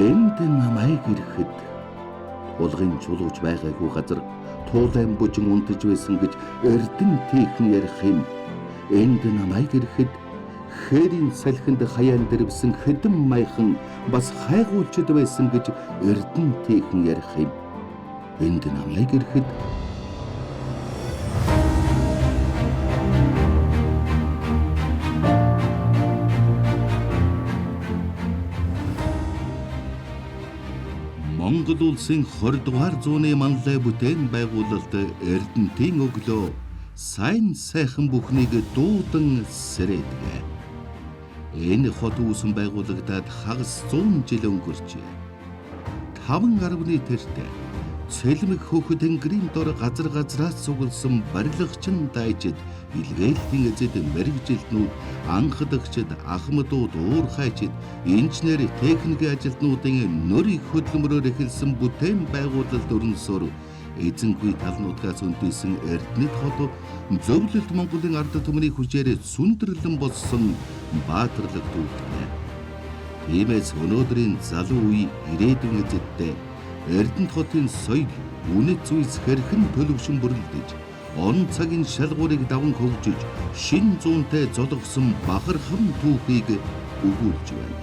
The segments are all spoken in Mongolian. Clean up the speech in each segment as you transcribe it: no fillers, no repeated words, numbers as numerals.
Энд намайг ирэхэд улгын чулууч байгаагүй газар туулайн бужин унтаж байсан гэж эрдэнтийнхэн ярих юм. Энд намайг ирэхэд хэрийн салхинд хаяан дэрвсэн хэдэн маяхан бас хайгуулчд байсан гэж эрдэнтийнхэн ярих юм. Энд намайг ирэхэд Монгол улсын 20 дугаар зууны манлай бүтээн байгуулалт эрдэнтийн өглөө сайн сайхан бүхнийг дуудан сэрээдэг. Энэ хот үүсэн байгуулагдаад хагас 100 жил өнгөрчээ. 5.10-ны тэртээ цэлмэг хөхөд тэнгэрийн дор газар газраас сугалсан барилгачин дайчид, илгээлтийн эзэд мэрэгжилтнүүд, анхдагчид, ахмадууд, уурхайчид, инженер, техникийн ажилтнуудын нөрийг хөдөлмөрөөр эхэлсэн бүтээн байгуулалт өрнөсөөр эзэнгүй талнуудаас өндөөсөн эрдэнэт хот зөвлөлт Монголын ард түмний хүчээр сүндэрлэн болсон баатарлаг дүүргэнэ. Тиймээс өнөөдрийн залуу үе ирээдүйн эзэдтэй Эрдэнэт хотын соёл, үнэт зүйлс хэрхэн төлөвшин бүрэлдэж, он цагийн шалгуурыг даван хөгжиж, шин зуунтай золгосон бахархам түүхийг өгүүлж байна.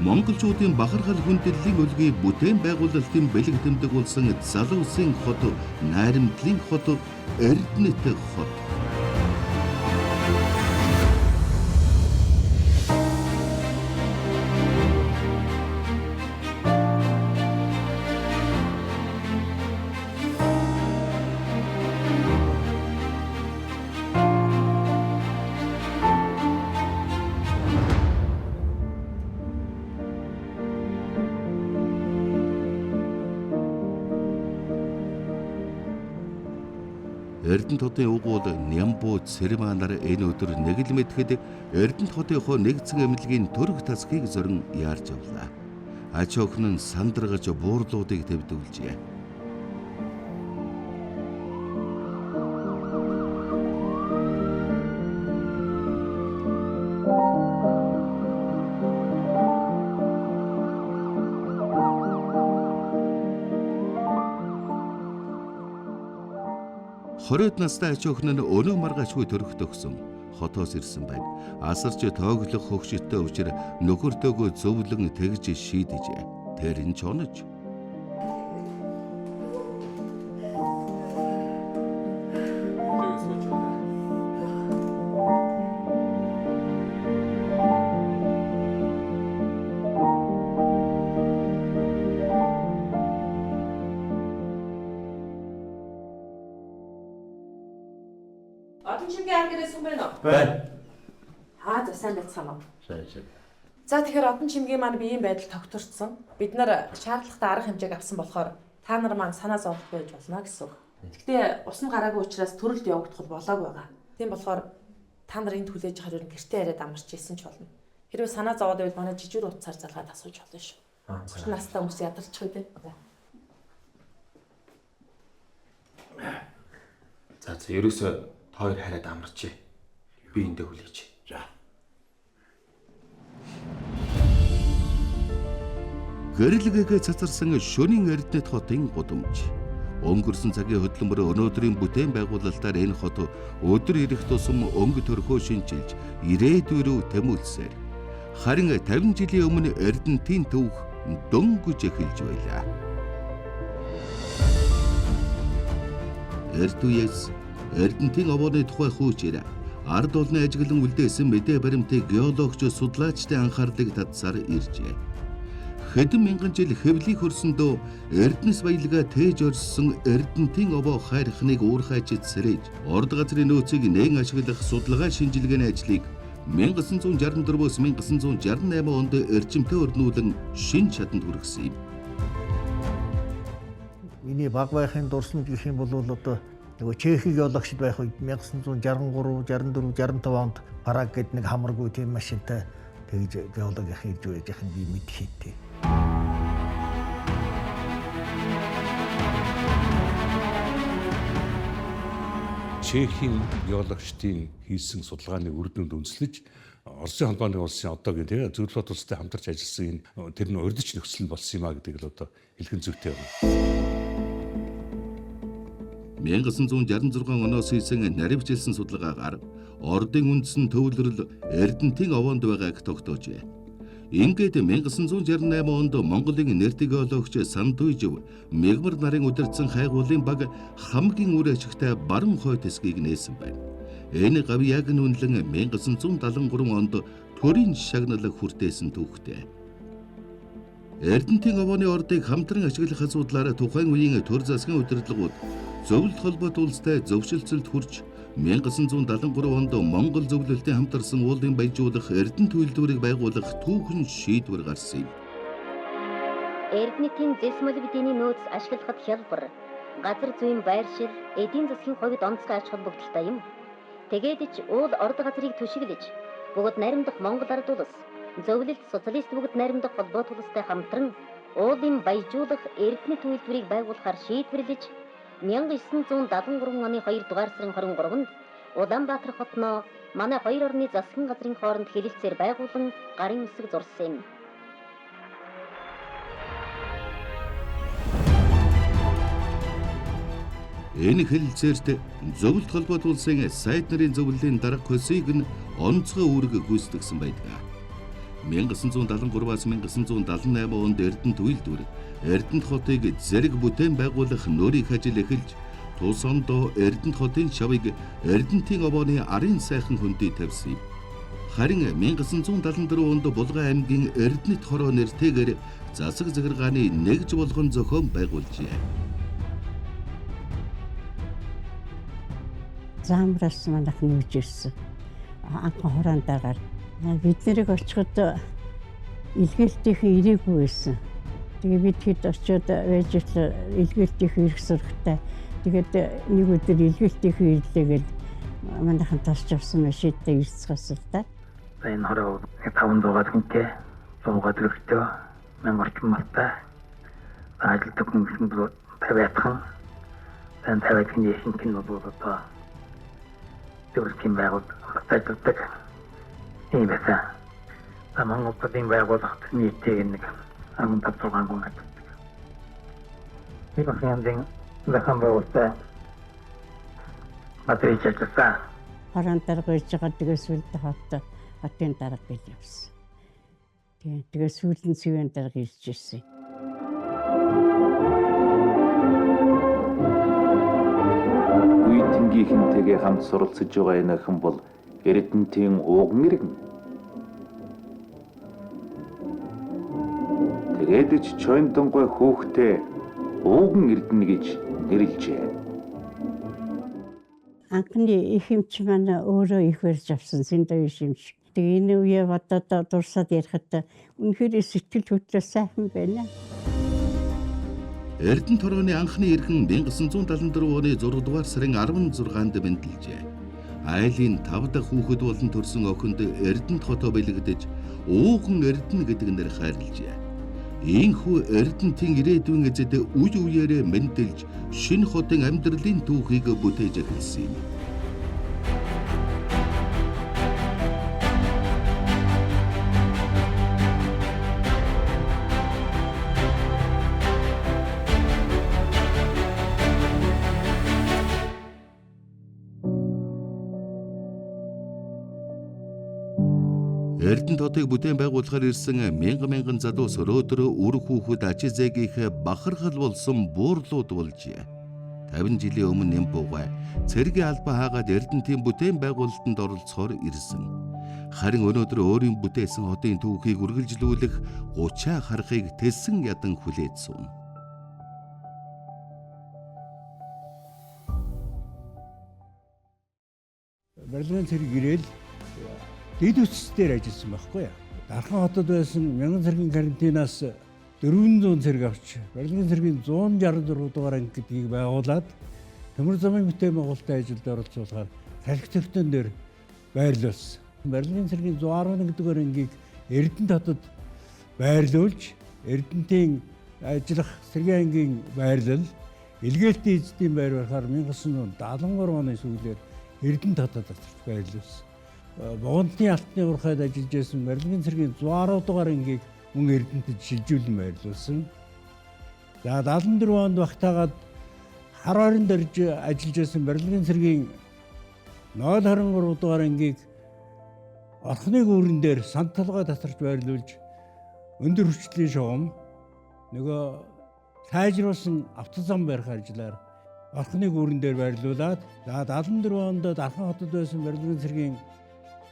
Монголчуудын бахархал хүндэрлэлийн өлгий бүтээн байгуулалтын бэлэг тэмдэг болсон залуусын хот, найрамдлын хот, Эрдэнэт хот. Эрдэнэт хотын уг бол Нямбуу цэрэванаар энэ өдөр нэг л мэдхэд Эрдэнэт хотынхоо нэгдсэн эмнэлгийн төрөх тасхийг зорин яарч авлаа. Ач охин нь сандрагж буурлуудыг төвдүүлжээ. Хороод настай ач охин нь өнөө маргаашгүй төрөх төгсөн хотоос ирсэн байна. Асарч тооглох хөгшөлтөө учир нөхөртөөгөө зөвлөн тэгж шийдэжээ. Тэр нь ч онож. Одон чимгийн арга ирсэн байна уу? Байна. За сайн байцгаана уу? Сайн. За тэгэхээр одон чимгийн маань биеийн байдал тогтворцсон. Бид нар шаардлагатай арга хэмжээг авсан болохоор та нар маань санаа зовох байж болно гэсэн үг. Гэхдээ ус нь гараагүй учраас төрөлд явагдах болоогүй байгаа. Тийм болохоор та нар энд хүлээж авахаар ер нь гэртээ яриад амарч ийсэн ч болно. Хэрвээ санаа зовоод байвал манай жижигэр утсаар залгаад асууж болно шүү. Хүртэн настай хүмүүс ядарчих үү? За ерөөсөө хоёр хараад амарчээ. Би эндээ хүлээж. За. Гэрэлгээгээ цацарсан шөнийн Эрдэнэт хотын гудамж. Өнгөрсөн цагийн хөдөлмөр өнөөдрийн бүтээн байгуулалтаар энэ хот өдөр ирэх тусам өнгө төрхөө шинжилж ирээдүй рүү тэмүүлсээр харин 50 жилийн өмнө Эрдэнэтийн төвх дөнгөж эхэлж байлаа. Эрдүес Эрдэнэтийн овооны тухай хүүчээр ард олны ажиглан үлдээсэн мэдээ баримтыг геологч судлаачдын анхаарлыг татсаар иржээ. Хэдэн мянган жил хэвлийг хөрсөндөө Эрдэнэс баялгаа тээж орсон Эрдэнэтийн овоо хайрхныг уурхайчид сэрээж орд газрын нөөцийг нээн ашиглах судалгаа шинжилгээний ажлыг 1964-өөс 1968 онд эрчимтэй өрнүүлэн шинэ шатанд хүргэсэн юм. Миний баг байхын дурсамж гэх юм бол одоо нөгөө Чехийн геологчд байх үед 1963, 64, 65 онд Параг гэдэг нэг хамаргүй тийм машинтай тэгж геологийн хийж байж яхад би мэдхийдтэй. Чехийн геологчдын хийсэн судалгааны үр дүнд үндэслэж Оросын холбооны улсын одоогийн тэгээ зөвлөлт улстай хамтарч ажилласан тэр нь урьдчилан нөхцөл нь болсон юм а гэдгийг л одоо хэлхэн зүйтэй байна. 1966 оноос хийсэн наривчлсан судалгаагаар ордын үндсэн төвлөрөл Эрдэнэтийн овоонд байгааг тогтоожээ. Ингээд 1968 онд Монголын нэртэйгөөлөгч Сандуйжив мягмар нарын удирдсан хайгуулын баг хамгийн үр ашигтай баруун хойд хэсгийг нээсэн байна. Энэ гав яг нүнлэн 1973 онд төрийн шагналыг хүртээсэн түүхтэй. Эрдэнэтийн овооны ордыг хамтран ашиглах асуудлаараа тухайн үеийн төр засгийн удирдлагууд зөвлөлт холбоот улстай зөвшөлтсөлд хүрч 1973 онд Монгол зөвлөлтөнд хамтарсан уулын баяжуулах Эрдэнэт үйлдвэрийг байгуулах түүхэн шийдвэр гарсан юм. Эрдэнэтийн зэсмөл бидийн нөөц ашиглахад хялбар, газар зүйн байршил, эдийн засгийн хувьд онцгой ач холбогдолтой юм. Тэгээд ч уул орд газрыг түшиглэж, бүгд найрамдах Монгол ард улс, зөвлөлт социалист бүгд найрамдах холбоот улстай хамтран уулын баяжуулах Эрдэнэт үйлдвэрийг байгуулахаар шийдвэрлэж 1973 оны 2 дугаар сарын 23-нд Улаанбаатар хотноо манай хоёр орны засгийн газрын хооронд хэлэлцээр байгуулан гарын үсэг зурсан юм. Энэ хэлэлцээрт зөвлөлт холбоот улсын сайд нарын зөвлөлийн дарга хөлсийг нь онцгой үүрэг гүйцэтгэсэн байдаг. 1973-аас 1978 онд Эрдэнэт үйлдвэр Эрдэнэт хотыг зэрэг бүтээн байгуулах нөрийг ажил эхэлж тус ондоо Эрдэнэт хотын шавыг Эрдэнэтийн овооны арын сайхан хөндөй тавьсан юм. Харин 1974 онд Булган аймгийн Эрдэнэт хороо нэртэйгээр засаг захиргааны нэгж болгон зохион байгуулжээ. Замраас манайх нүүж ирсэн. Анхан хороондаагаар бид нэрийг очиход илгээлтийн ирээгүй байсан. Тэгээ бид хэд очиод байж ирлээ илгээлтийн ирэх сурагтай. Тэгээд нэг өдөр илгээлтийн ирлээгээл манайхан тасч авсан машинтай ирцгээс л да. Энэ хороо 500 хүнтэй 100 төгрөгтэй 1000 орчим малтай ажилтг хүн бол 50-хан дан 50-ын яшинтэн бол одоо төрөлхийн байгууллагад ийм байсан. Монголын байгууллагад нийтээр нэг 15 хүн ажилладаг. Энэ хэмжээний захын байгуулалтаа материал ажилласан. Хорон дарга хийж байгаа тэгээ сүлд хотын дарга гэж явсан. Тэгээ сүүлэн цэвэн дарга ирж ирсэн. Үеийнхэнтэйгээ хамт суралцж байгаа энэ охин бол Эрдэнэтийн ууган иргэн. Тэгээд ч чойндонгой хүүхдээ ууган Эрдэнэ гэж нэрлэжээ. Анхны их юмч маань өөрөө их барьж авсан Синдой шимш. Тэгээ энэ үе бодоод дурсаад ярихад үнэхээр сэтгэл хөдлөл сайхан байна. Эрдэнэт хорооны анхны иргэн 1974 оны 6 дугаар сарын 16-нд бэнтэлжээ. Айлын 5 дахь хүүхэд болон төрсөн охинд Эрдэнэт хотоо бэлэгдэж ууган Эрдэнэ гэдэг нэр хайрлажээ. Ийхүү Эрдэнэтийн ирээдүйн эзэд үе үеэрээ мэндэлж шинэ хотын амьдралын түүхийг бүтээж эхэлсэн юм. Эрдэнэт хотыг бүтээн байгуулахаар ирсэн мянган залуус өрөөдөр үр хүүхэд ачизэгийнх бахархал болсон буурлууд болжээ. 50 жилийн өмнө Нэмбугай цэргийн албаа хаагаад Эрдэнэтийн бүтээн байгуулалтанд оролцохоор ирсэн. Харин өнөөдөр өөрийн бүтээсэн хотын түүхийг үргэлжлүүлэх 30 харахыг телсэн ядан хүлээж сууна. Барилгын цэрэг ирээл дэд үтс дээр ажилласан байхгүй юу? Дархан хотод байсан 1000 цэргийн карантинаас 400 цэрэг авч барилгын цэргийн 164 дугаар анги гэдгийг байгуулад төмөр замын бүтээн байгуулалтын ажилд оролцуулахаар салхи төвтөн дээр байрлуулсан. Барилгын цэргийн 111 дугаар ангийг Эрдэнэт хотод байрлуулж Эрдэнэтийн ажиллах цэргийн ангийн байрлал илгээлтийн эзэдийн байр барихаар 1973 оны сүүлээр Эрдэнэт хотод байрлуулсан. Богонтны алтны урхайд ажиллаж байсан барилгын цэргийн 110 дугаар ангийг мөн Эрдэнэтэд шилжүүлэн байрлуулсан. За 74 онд багтаагаад хар орон дөрж ажиллаж байсан барилгын цэргийн 023 дугаар ангийг орхны гүүрэн дээр сан толгой татарч байрлуулж өндөр хүчлийн шугам нөгөө сайжруулсан автозам барих ажлаар орхны гүүрэн дээр байрлуулад за 74 онд Дархан хотод байсан барилгын цэргийн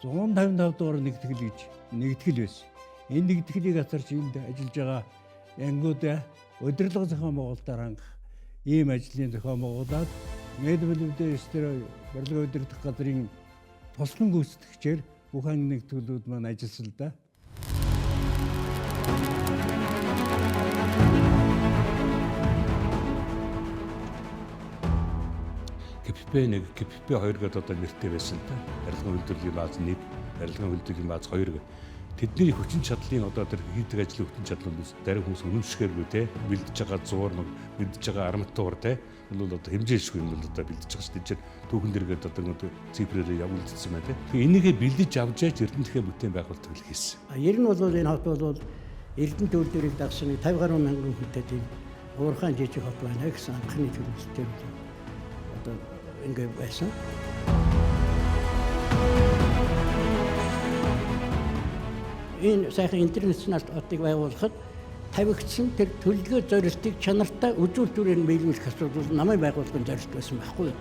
155 дугаар нэгтгэл байсан. Энэ нэгтгэлийг атарч энд ажиллаж байгаа янгуудаа удирдлага зохион байгуулалтаар хангах ийм ажлын зохион байгуулад Медведевдээ стер барилга удирдах газрын туслан гүйцэтгэгчээр бүх анги нэгтгэлүүд маань ажилласан л да. КПП1, КПП2 гэдэг одоо нэртэй байсан та. Барилгын үйлдвэрлэлийн бааз 1, барилгын үйлдвэрлэлийн бааз 2. Тэдний хүчин чадлын одоо тэр хийдэг ажлын хүчин чадлаас дарин хүмүүс үнэмшгээргүй те бэлдэж байгаа зуур нэг бэлдэж байгаа арматур те бол одоо хэмжээшгүй юм бол одоо бэлдэж байгаа шүү дээ. Түүхэн дэргээд одоо цифрээр явуулдсан байна те. Тэгээ энийгээ бэлдэж авч яаж Эрдэнэтхээ бүтээн байгуулалт хийсэн. Ер нь бол энэ хот бол Эрдэнэт үйлдвэрийг дагсан 50 гаруй мянган хүнтэй тийм уурхайн жижиг хот байна гэсэн анхны төлөвлөлтөөр одоо ингэ байсан. Энэ сайхан интернэшнл хотыг байгуулахад тавигдсан тэр төлөвлөгөө зорилтыг чанартай үзүүлбэрээр биелүүлэх асуудал намын байгууллагын зорилт байсан байхгүй юу?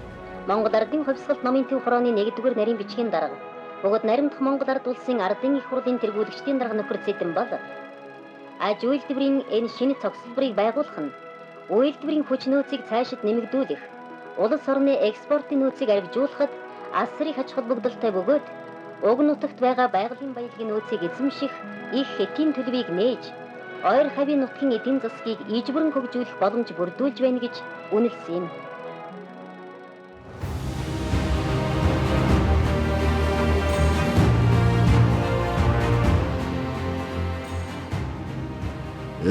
Монгол Ардын хувьсгалт номын төв хорооны 1-р нарийн бичгийн дарга бөгөөд наримдах Монгол Ард улсын Ардын их хурлын тэргүүлэгчдийн дарга нөхөр Цэдэн бол аж үйлдвэрийн энэ шинэ цогцлборыг байгуулах нь үйлдвэрийн хүч нөөцийг цаашид нэмэгдүүлэх, улс орны экспортын нөөцийг арвижуулахад алсрыг аж холбогдолтой бөгөөд уг нутагт байгаа байгалийн баялагын нөөцийг эзэмших их эдийн төлөвийг нээж, ойр хавийн нутгийн эдийн засгийг ижбэрэн хөгжүүлэх боломж бүрдүүлж байна гэж үнэлсэн юм.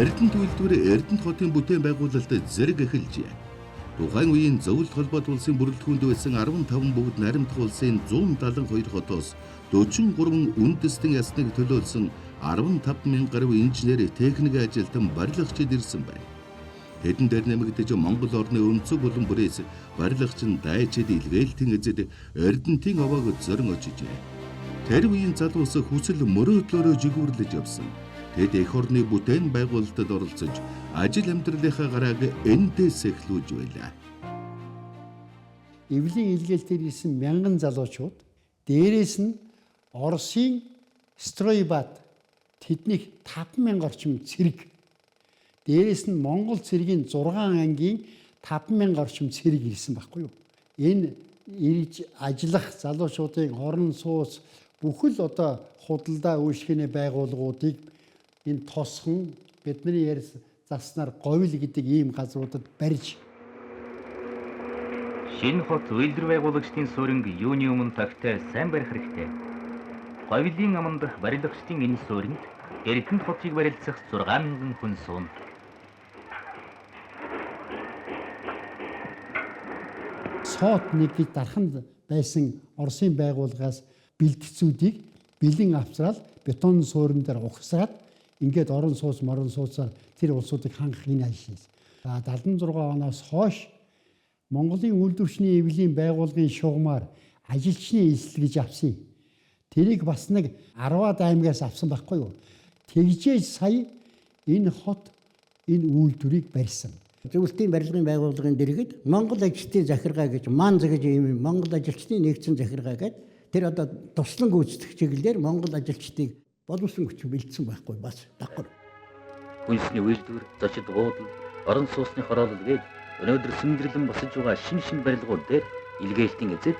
Эрдэнэт үйлдвэр Эрдэнэт хотын бүтээн байгуулалтад зэрэг эхэлжээ. Тухайн үеийн зөвлөлт холбоот улсын бүрэлдэхүүнд байсан 15 бүгд наримдах улсын 172 хотоос 43 үндэстэн ясныг төлөөлсөн 15,000 гаруй инженер, техник ажилтан, барилгачид ирсэн байна. Тэдэн дээр нэмэгдэж Монгол орны өнцөг болон бүрээс барилгачин, дайчид, илгээлтийн эзэд Эрдэнэтийн овоог зорин очижээ. Тэр үеийн залуус хүсэл мөрөөдлөөрөө жигүүрлэж явсан. Тэд эх орны бүтээн байгуулалтад оролцож, ажил амьдралынхаа гарааг эндээс эхлүүлж байлаа. Эвлийн илгээлтээр ирсэн мянган залуучууд, дээрээс нь Оросын Стройбат тэднийг 5,000 орчим цэрэг, дээрээс нь Монгол цэргийн 6 ангийн 5,000 орчим цэрэг ирсэн байхгүй юу? Энэ ирж ажиллах залуучуудын орон сууц бүхэл одоо худалдаа үйлчлэгээний байгууллагуудыг энэ тосхон бидний ярьж заснаар говьл гэдэг ийм газруудад барьж шинэ хот үйлдвэр байгуулагчдын сууринг юуны өмнө тогттой сайн барих хэрэгтэй. Говьлийн аманд барилгачдын энэ сууринд Эрдэнэт хотыг барилдсах 6,000 хүн сууна. Сот нэг гэж дарханд байсан Оросын байгууллагаас бэлтгэцүүдийг бэлэн авчраад бетон суурин дээр угсаад ингээд орон сууц морон сууцаар тэр улсуудыг хангах энэ ажил. 76 оноос хойш Монголын үйлдвэрчний эвлийн байгууллагын шугамар ажилчны эзэл гэж авсан. Тэрийг бас нэг 10-аад аймагаас авсан байхгүй юу? Тэгжээж сая энэ хот энэ үйлдвэрийг барьсан. Зөвлөлтийн барилгын байгууллагын дэргэд Монгол ажилчдын захиргаа гэж МАНЗ гэж ийм Монгол ажилчдын нэгдсэн захиргаа гэж тэр одоо туслан гүйцэтгэх чиглэлээр Монгол ажилчдыг боловсон хүч бэлдсэн байхгүй бас давхар. Хүнсний үйлдвэр, зочид буудал, орон сууцны хороолол гээд өнөөдөр сүндэрлэн босож байгаа шинэ барилгууд дээр илгээлтийн эзэд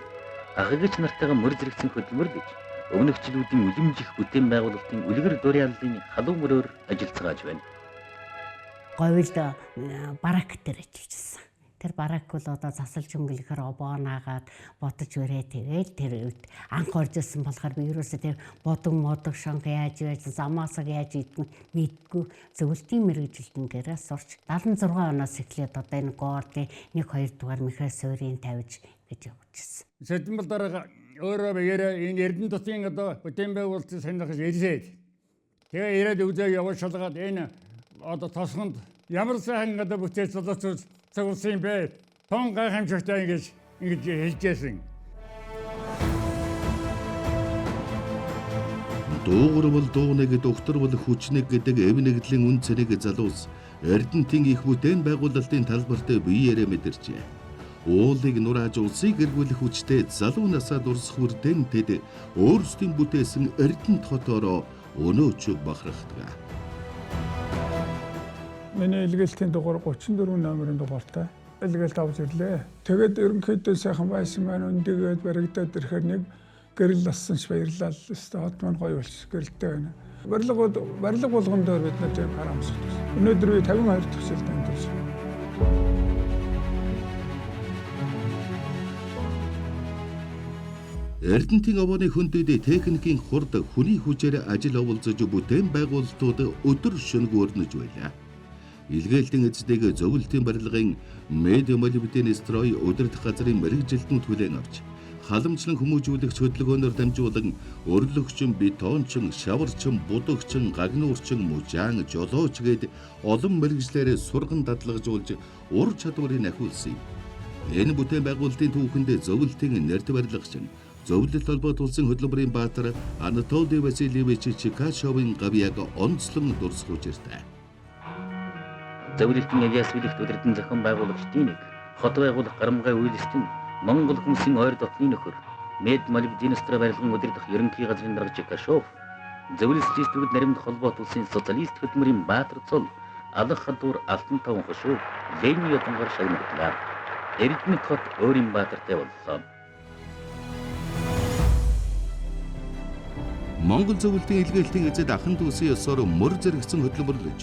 агагч нартайгаа мөр зэрэгцэн хөдөлмөрлөж өмнөгчлүүдийн үлэмжих бүтээн байгуулалтын үлгэр дурьяаллын халуун мөрөөр ажиллацгааж байна. Говьд барак дээр ажиллажсэн. Тэр барак бол одоо засал жөнгөлөөр обоонаагаад бодож өрөө тэгээд тэр үед анх орж ирсэн болохоор би ерөөсөө тэр бодон модог шонх яаж яаж замаасаг яаж идэх мэдгүй зөвлөлтийн мэргэжилтэнгээрээ сурч 76 оноос эхлээд одоо энэ гоордын 1-2 дугаар мехрэ суурийн тавьж гэж явуулчихсан. Сэдэмэл дараа өөрөө бигээр энэ Эрдэнэ тутын одоо бүтээн байгуулалтыг сонирхож ирээд тэгээ ирээд үзээ явж шалгаад энэ одоо тосгонд ямар сайхан одоо бүтээж золиоцсон юм бэ? Тон гайхамшигтай ингэж хэлжсэн. Дуугар бол дууныг доктор бол хүчнэг гэдэг эв нэгдлийн үн цэнийг залуус Эрдэнэтийн их бүтээн байгуулалтын талбарт биеэрээ мэдэрчээ. Уулыг нурааж улсыг эргүүлэх хүчтэй залуу насаа дурсах үрдэн тэд өөрсдийн бүтээсэн Эрдэнэт хотоороо өнөөч бахархдаг. Миний илгээлтийн дугаар 34 номерын дугаартай илгээлт авч ирлээ. Тэгээд ерөнхийдөө сайхан байсан маань өндөгөөд баригдаад ирэхээр нэг гэрэл лассан ч баярлал. Хот маань гоё болчих гэрэлтэй байна. Барилга болгон дээр бид нар тийм хараа амсах. Өнөөдөр би 52 дахь жилдээ энэ төрсөн. Эрдэнэтийн овооны хөндөд техникийн хурд хүний хүчээр ажил оволцож бүтээн байгуулалтууд өдөр шөнөг өрнөж байлаа. Илгээлтийн эцдэг зөвлөлтийн барилгын медиа молибден строй өдөрт газрын мэрэгжилтнүүд хүлээн авч халамжлан хүмүүжүүлэгч хөдөлгөөнөөр дамжуулан өрлөгчин, бетончин, шаварчин, будагчин, гагнуурчин, мужаан, жолооч гээд олон мэрэгжлээр сурган дадлагжуулж ур чадварыг ахиулсан. Энэ бүтээн байгуулалтын түүхэнд зөвлөлтийн нэрт барилгачин зөвлөлт холбоот улсын хөдөлмөрийн баатар Анатолий Васильевич Чикашовын гавьяаг онцлон дурсах учиртай. Зөвлөлтийн Ильяс Вилихт удирдан зохион байгуулагчдын нэг хот байгуулах гарамгай үйлсдэн Монгол хүмүүсийн ойр дотны нөхөр Мед Молибденстра барилгын удирдах ерөнхий газрын дарга Чикашов зөвлөлтчдүүд наримдах холбоот улсын социалист хөдөлмөрийн баатар цол алах хадуур алтан таван хошуу Ленин ядангар шагналлаа. Эрдэнэт хот өөрийн баатартай боллоо. Монгол зөвлөлтийн илгээлтийн эзэд ахын дүүсийн ёсоор мөр зэрэгцэн хөдөлмөрлөж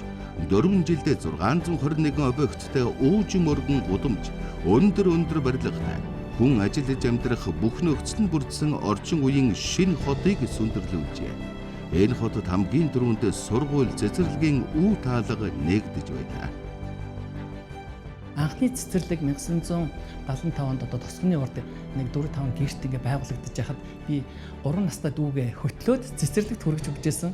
4 жилдээ 621 объекттай уужим өргөн гудамж өндөр барилгатай хүн ажиллаж амьдрах бүх нөхцөл нь бүрдсэн орчин үеийн шинэ хотыг сүндэрлүүлжээ. Энэ хотод хамгийн түрүүнд сургууль цэцэрлэгийн үе таалга нэгдэж байлаа. Анхны цэцэрлэг 1975 онд одоо тосгоны урд нэг 4-5 гэрт ингээ байгуулагдаж байхад би 3 настай дүүгээ хөтлөөд цэцэрлэгт хүргэж өгчээсэн.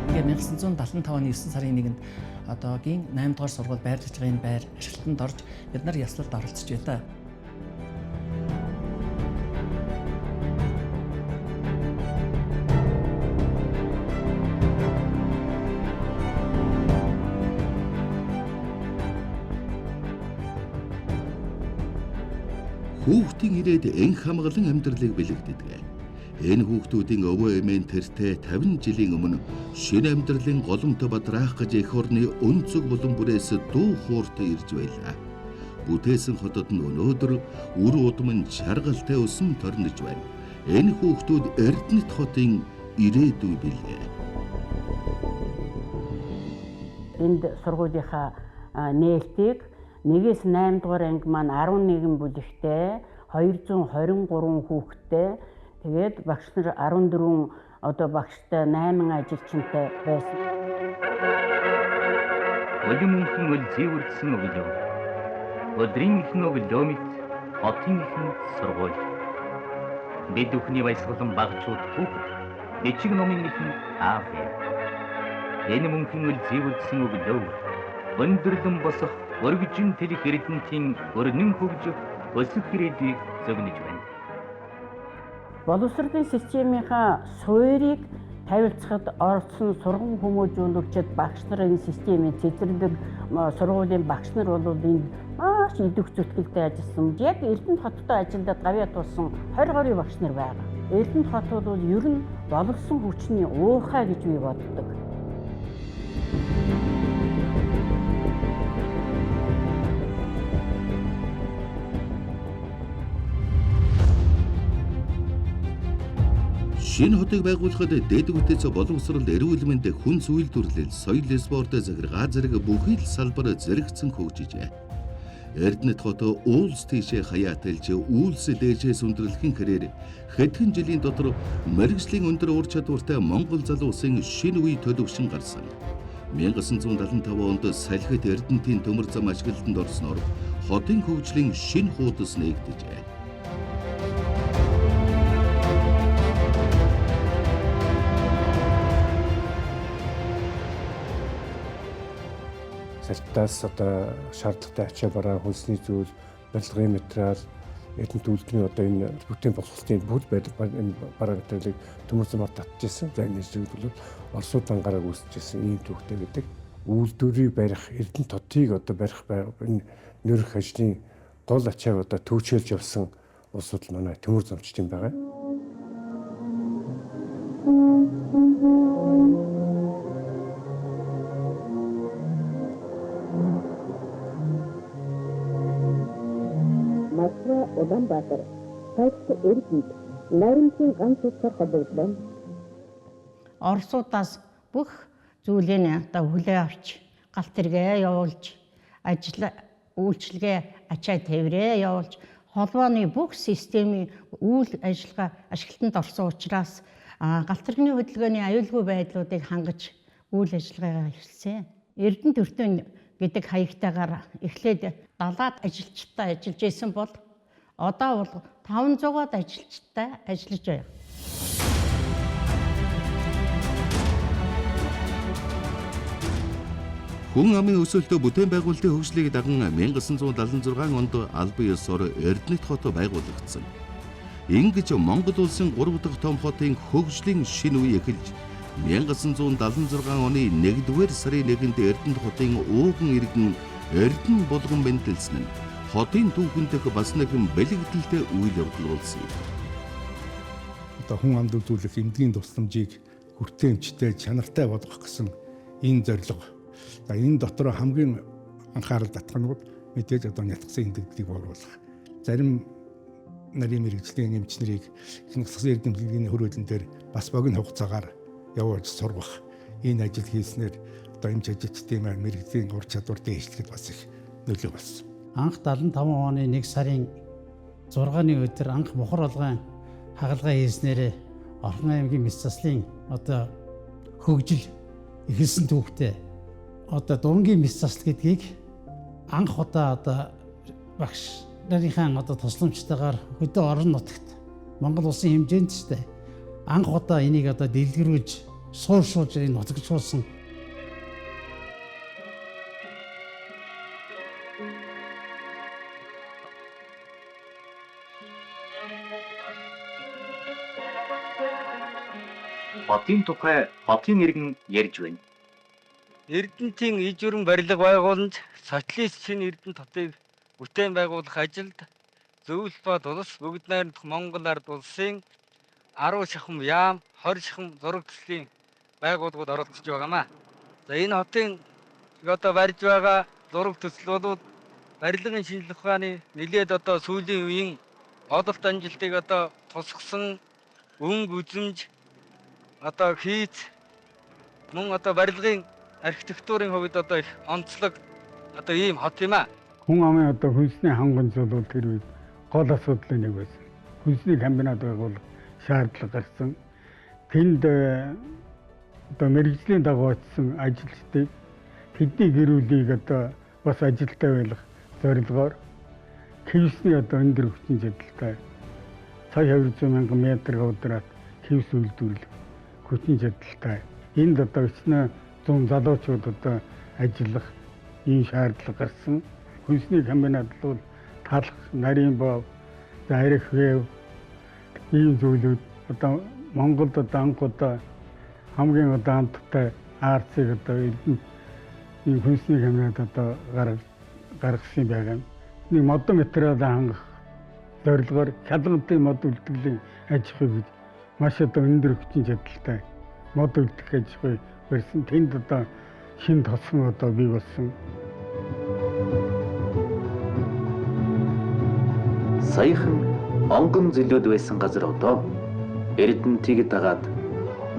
Тэгээ 1975 оны 9 сарын 1-нд одоогийн 8 дугаар сургууль байрлаж байгаа энэ байр ашиглалтанд орж бид нар яслалд оролцож байлаа. Хүүхдийн ирээд энх хамгаалан амьдралыг бэлэгддэг. Энэ хүүхдүүдийн өвөө эмээн тэртээ 50 жилийн өмнө шинэ амьдралын голомт бадраах гэж эх орны өнцөг болон бүрээс дуу хууртай ирж байлаа. Бүтээсэн хотод нь өнөөдөр үр удам нь чаргалтай өсөн торнож байна. Энэ хүүхдүүд Эрдэнэт хотын ирээдүй билээ. Энд сургуулийнхаа нээлтийг 1-8 дугаар анги маань 11 бүлэгтэй 223 хүүхэдтэй тэгээд багш нар 14 одоо багштай 8 ажилчинтай байсан. Өдөр мөнхийн үл зэвэрдсэн өглөө. Өдрийн ихнөө өглөөмит хотын ихэнх сургууль. Бид бүхний баясгалан багчууд хүүхэд нэчиг номын ихэнх аав. Энэ мөнхийн үл зэвэрдсэн өглөө. Өндөрлөн босох өргөжин тэлэх Эрдэнэтийн өрнөн хөгжих өсөх ирээдүйг зөгнөж байна. Боловсролын системийнхаа суурийг тавилцахад оролцсон сургууль хүмүүжүүлэгчид багш нар энэ системийн цэцэрлэг сургуулийн багш нар бол энд маш идэх зүтгэлтэй ажилласан. Яг Эрдэнэт хоттой ажилдаад гавьяа туулсан 20 гаруй багш нар байгаа. Эрдэнэт хот бол ер нь боловсон хүчний уухай гэж би боддог. Шинэ хотыг байгуулахад дэд үтээс боловсрол, эрүүл мэнд, хүнс үйлдвэрлэл, соёл, спорт, захиргаа зэрэг бүхий л салбар зэрэгцэн хөгжижээ. Эрдэнэт хот уулс тийшээ хаяаталж үйлс дээшээ сүндэрлэхийн хэрээр хэдхэн жилийн дотор мэргэжлийн өндөр ур чадвартай Монгол залуусын шинэ үе төлөвшин гарсан. 1975 онд салхит Эрдэнэтийн төмөр зам ашиглалтанд орсноор хотын хөгжлийн шинэ хуудас нээгдэжээ. Салтаас одоо шаардлагатай ачаа бараа, хөлсний зүйл, барилгын материал, эрдэнэт үйлдвэрийн одоо энэ бүтээн боловсролын бүх параметрыг төмөрзмөр татчихсан. За энэ зүйл бол Оросууд ангараг үүсчихсэн ийм төвхтэй гэдэг. Үйлдвэрийг барих, эрдэнэт хотыг одоо барих энэ нөрөх ажлын гол ачааг одоо төвчүүлж явсан улсууд манай төмөр замчдын байгаа. Москва, Улаанбаатар, Тайван, Эрдэнэт найрамдын ганц улсаар холбогдлоо. Оросуудаас бүх зүйлийг одоо хүлээ авч, галт тэргээ явуулж, ажил үйлчилгээ ачаа тээврээ явуулж, холбооны бүх системийн үйл ажиллагаа ашиглалтанд орсон учраас галт тэрэгний хөдөлгөөний аюулгүй байдлуудыг хангаж үйл ажиллагаагаа эхэлсэн. Эрдэнэт өртөө гэдэг хаягтайгаар эхлээд 70-аад ажилчтай ажиллаж исэн бол одоо бол 500-аад ажилчтай ажиллаж байна. Хүн амын өсөлтөө бүтээн байгуулалтын хөгжлийг даган 1976 онд албан ёсоор Эрдэнэт хот байгуулагдсан. Ингэж Монгол улсын 3 дахь том хотын хөгжлийн шинэ үе эхэлж 1976 оны 1-р сарын 1-нд Эрдэнэт хотын ууган иргэн Эрдэнэ булган бэнтэлсэн нь хотын түүхэн дэх бас нэгэн бэлэгдэлтэй үйл явдал болсон юм. Одоо хүн амд үзүүлэх эмнэлгийн тусламжийг хүртээмжтэй, чанартай болгох гэсэн энэ зорилго. За энэ дотор хамгийн анхаарал татах нь мэдээж одоо нятгсан эмнэлгийг бууруулах. Зарим нарийн мэрэгжлийн эмч нарыг нятгсан эмнэлгийн хөрөөлөн дээр бас богино хугацаагаар явуулж сургах. Энэ ажил хийснээр одоо эмч ажилчдын мэрэгжлийн ур чадвар дээшлэхэд бас их нөлөө болсон. Анх 75 оны 1 сарын 6-ны өдөр анх мухар олгын хагалгаа хийснээр Орхон аймгийн мэс заслын одоо хөгжил эхэлсэн түүхтэй. Одоо дунгийн мэс засал гэдгийг анх одоо багш нарынхаа одоо тусламжтайгаар хөдөө орон нутагт Монгол улсын хэмжээнд ч тэ анх удаа энийг одоо дэлгэрүүлж сууршуулж энэ нутагчулсан. Хотын тухай хотын иргэн ярьж байна. Эрдэнэтийн иж өрн барилга байгууламж социалист шинэ Эрдэнэт хотыг бүтээн байгуулах ажилд зөвлөлт ба тулс бүгд найрамдах Монгол ард улсын 10 шахам яам, 20 шахам зураг төслийн байгууллагууд оролцож байгаамаа. За энэ хотын одоо барьж байгаа зураг төсөл бол барилгын шинжилгээ ухааны нэлээд одоо сүүлийн үеийн одолт амжилтыг одоо тусгасан өнгө үзэмж одоо хийц мөн одоо барилгын архитектурын хувьд одоо их онцлог одоо ийм хот юм аа. Хүн амын одоо хүнсний хангамж бол тэр үед гол асуудлын нэг байсан. Хүнсний комбинат байгуулах шаардлага гарсан. Тэнд одоо мэрэгжлийн дагуу очсон ажилчдыг тэдний гэр бүлийг одоо бас ажилтай байлгах зорилгоор кивсний одоо өндөр хүчин чадалтай сая 200 мянган метр квадрат кивс үйлдвэрлэх хүчин чадалтай. Энд одоо 900 залуучууд одоо ажиллах ийм шаардлага гарсан. Хүнсний комбинат бол талх, нарийн бов, арх хэв ийм зүйлүүд одоо Монголд одоо анх удаа хамгийн одоо амттай арцыг одоо ийм хүнсний комбинат одоо гаргасан байгаа. Нэг модон материал хангах зорилгоор шалгалтын мод үйлдвэрлэлийн аж ахуйг маш одоо өндөр хүчин чадалтай мод үйлдэх аж ахуй барьсан. Тэнд одоо шинэ тосгон одоо бий болсон. Саяхан онгон зэлүүд байсан газар одоо Эрдэнэтийг дагаад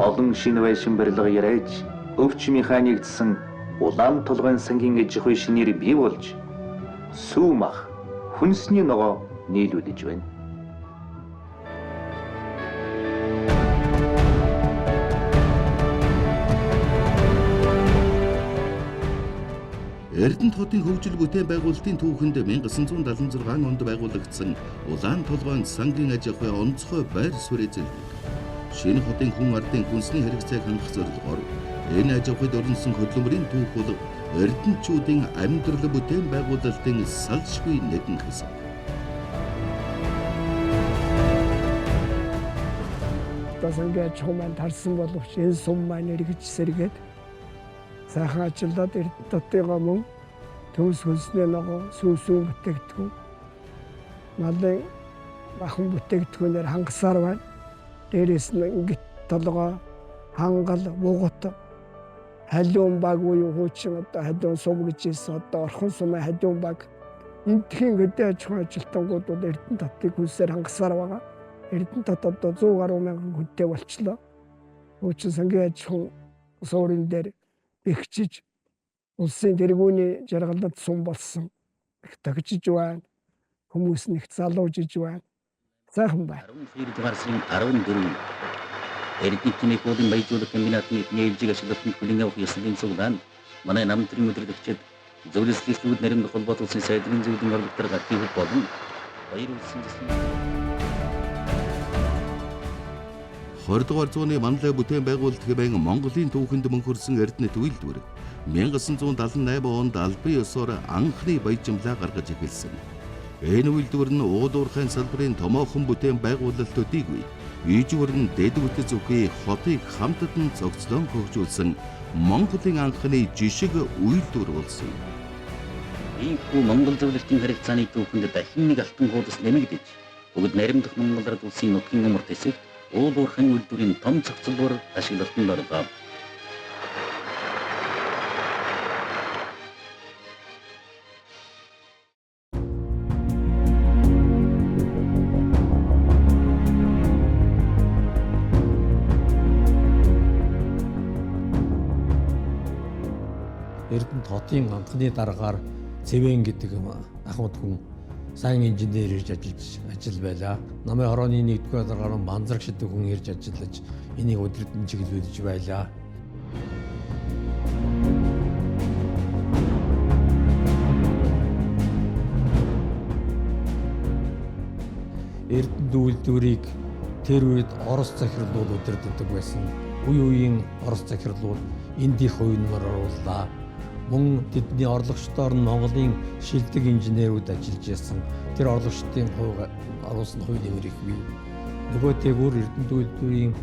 олон шинэ байшин барилга яриач өвч механикдсан улаан толгойн сангийн аж ахуй шинээр бий болж сүүм ах хүнсний ногоо нийлүүлж байна. Эрдэнэт хотын хөгжил бүтээн байгуулалтын түүхэнд 1976 онд байгуулагдсан Улаан толгойн сангийн аж ахуйн онцгой байр суурь эзэлдэг. Шинэ хотын хүн ардын хүнсний хэрэгцээг хангах зорилгоор энэ аж ахуйд орнсон хөдөлмөрийн түүх бол эрдэнэтчүүдийн амьдрал бүтээн байгуулалтын салшгүй нэгэн хэсэг. Сангийн аж ахуй маань тарсан боловч энэ сум маань эргэж сэргээд сайхан ажиллаад Эрдэнэт хотын мөн төмс хөлсний ногоо сүүсүүн бүтээгдэхүүн малын бахан бүтээгдэхүүнээр хангасаар байна. Дээрээс нь ингэт толгой, хангал, бугут, халиун баг буюу хуучин одоо халиун сум гэж хэлсэн одоо орхон сумын халиун баг энтхийн хөдөө аж ахуйн ажилтнууд бол Эрдэнэт хотыг хүлсээр хангасаар байгаа. Эрдэнэт хот одоо 100 гаруй мянган хүнтэй болчлоо. Хуучин сангийн аж ахуйн суурин дээр бэхжиж улсын тэргүүний жаргалд сум болсон. Их тагжиж байна. Хүмүүс нэг залуужиж байна. Сайхан байна. 12 дугаар сарын 14-нд Эрдэнэтийн хуудын баяжуулах комбинатын эдний ээлжийг ашиглан хүлээн авах ёслолын цуглаанд манай намтрын өдөрлөгчид зөвлөслөлтүүд наримд холбоотолсон сайдрын зөвлөлийн орлоготор гатгийх болон баяр улсын засгийн 20 дугаар зууны манлай бүтээн байгуулалт хэмээн Монголын түүхэнд мөнхөрсөн Эрдэнэт үйлдвэр 1978 онд албан ёсоор анхны баяжимлаа гаргаж эхэлсэн. Энэ үйлдвэр нь уулуурхайн салбарын томоохон бүтээн байгуулалтуудыг ижүүр нь дэд бүтэц үхий хотыг хамтад нь цогцлон хөгжүүлсэн Монголын анхны жишг үйлдвэр болсон. Ийхүү Монгол зөвлөлтийн харилцааны түүхэнд дахин нэг алтан хуудас нэмэгдэж бүгд наримдах Монгол Ард улсын нутгийн умар тэсэг уулуурхайн үйлдвэрийн том цогцлбор ашиглалтанд орлоо. Эрдэнэт хотын анхны дараагаар Цэвэн гэдэг ахмад хүн сайн инженер ирж ажил байлаа. Намын хорооны 1-р дараагаар Манзараг шидэг хүн ирж ажиллаж энийг өдөртөн чиглүүлж байлаа. Эрдэнэт үйлдвэрийг тэр үед Орос захирлууд удирддаг байсан. Үе үеийн Орос захирлууд энд их хувинмаар орууллаа. Мөн тэдний орлогчдоор нь Монголын шилдэг инженерүүд ажиллаж байсан. Тэр орлогчдын хувь оруулсан хувь нэмэр их бий. Нөгөө тэгүр Эрдэнэт үйлдвэрийн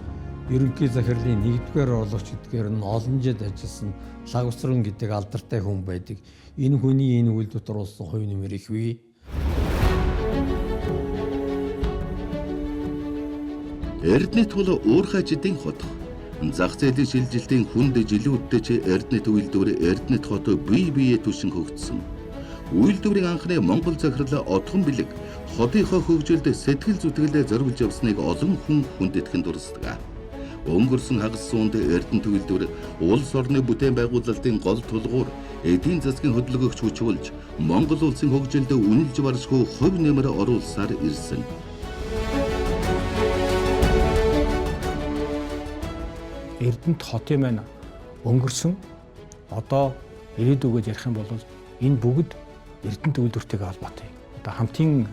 ерөнхий захирлын 1-р орлогч гэдгээр нь олон жил ажилласан Лагвсран гэдэг алдартай хүн байдаг. Энэ хүний энэ үйлдвэрт оруулсан хувь нэмэр их бий. Эрдэнэт бол уурхай жидийн хот. Зах зээлийн шилжилтийн хүнд жилүүдтэй Эрдэнэт үйлдвэр Эрдэнэт хот бие биеэ түшин хөгжсөн. Үйлдвэрийн анхны Монгол захирал Отгон Бэлэг хотынхоо хөгжилд сэтгэл зүтгэлээ зориулж явсныг олон хүн хүндэтгэн дурсдаг. Өнгөрсөн хагас зуунд Эрдэнэт үйлдвэр улс орны бүтээн байгуулалтын гол тулгуур эдийн засгийн хөдөлгөөгч хүч болж Монгол улсын хөгжилд үнэлж баршгүй хувь нэмэр оруулсаар ирсэн. Эрдэнэт хотын маань өнгөрсөн одоо ирээдүгөө ярих юм бол энэ бүгд Эрдэнэт үйлдвэртэйгээ холбоотой. Одоо хамтын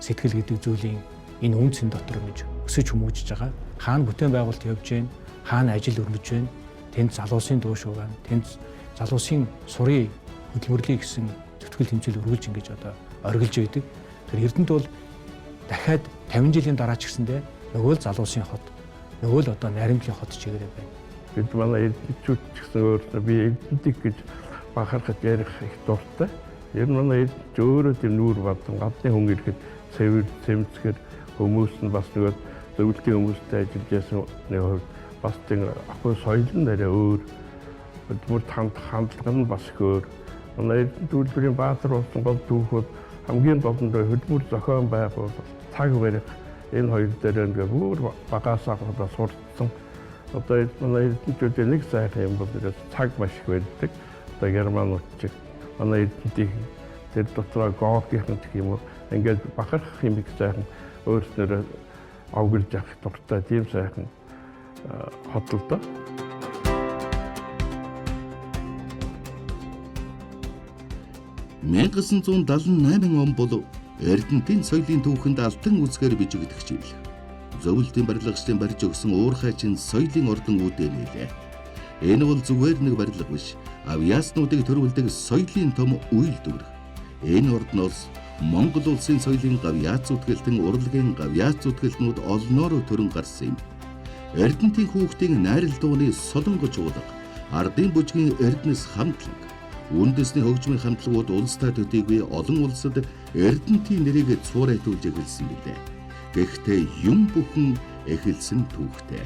сэтгэл гэдэг зүйлийн энэ үнцэн дотор ингэж өсөж хүмүүжиж байгаа. Хаана бүтээн байгуулалт явж байна, хаана ажил өрнөж байна, тэнд залуусын дууш байна, тэнд залуусын сурын хөдөлмөрлөе гэсэн зүтгэл тэмцэл өргүүлж ингэж одоо оргилж байдаг. Тэр Эрдэнэт бол дахиад 50 жилийн дараа ч гэсэндээ нөгөө л залуусын хот, нөгөө л одоо наримтлын хот чигээр байна. Бид манай эрдэнэтчүүд ч гэсэн өөрсдөө би эрдэнэтик гэж бахархаж ярих их дуртай. Ер нь манай эрдэнэч өөрөө тэр нүүр бадан гадны хүн ирэхэд цэвэр цэмцгэр хүмүүс нь бас нөгөө зөвлөлийн хүмүүстэй ажиллаж байсан нэг хувьд бас тийм ахуй соёл нь арай өөр. Хөдөлмөр хандлага нь бас их өөр. Манай эрдэнэт үйлдвэрийн баатар болсон гол түүхүүд хамгийн голдоо хөдөлмөр зохион байгуул цаг барих энэ хоёр дээр ингээ бүр багасаа одоо сурцсан. Одоо манай эрдэнэтчүүдийн нэг сайхан юм бол цаг маш их байдаг. Одоо германууд чиг манай эрдэнэтийн тэр дотроо гоогийнх гэх юм уу ингээд бахархах юм их сайхан өөрснөрөө авгилж авах дуртай тийм сайхан хот л доо. 1978 он бол Эрдэнэтийн соёлын түүхэнд алтан үзгээр бижигдэх жил. Зөвлөлтийн барилгачдын барьж өгсөн уурхайчин соёлын ордон үүдээ нээлээ. Энэ бол зүгээр нэг барилга биш, авьяаснуудыг төрүүлдэг соёлын том үйлдвэр. Энэ ордноос Монгол улсын соёлын гавьяа зүтгэлтэн урлагийн гавьяа зүтгэлтнүүд олноор төрөн гарсан юм. Эрдэнэтийн хүүхдийн найрал дууны солонгоч уулга, ардын бүжгийн Эрдэнэс хамтлаг, үндэсний хөгжмийн хамтлагууд улстай төдийгүй олон улсад Эрдэнэтийн нэрийг цуурайтуулж эхэлсэн билээ. Гэхдээ юм бүхэн эхэлсэн түүхтэй.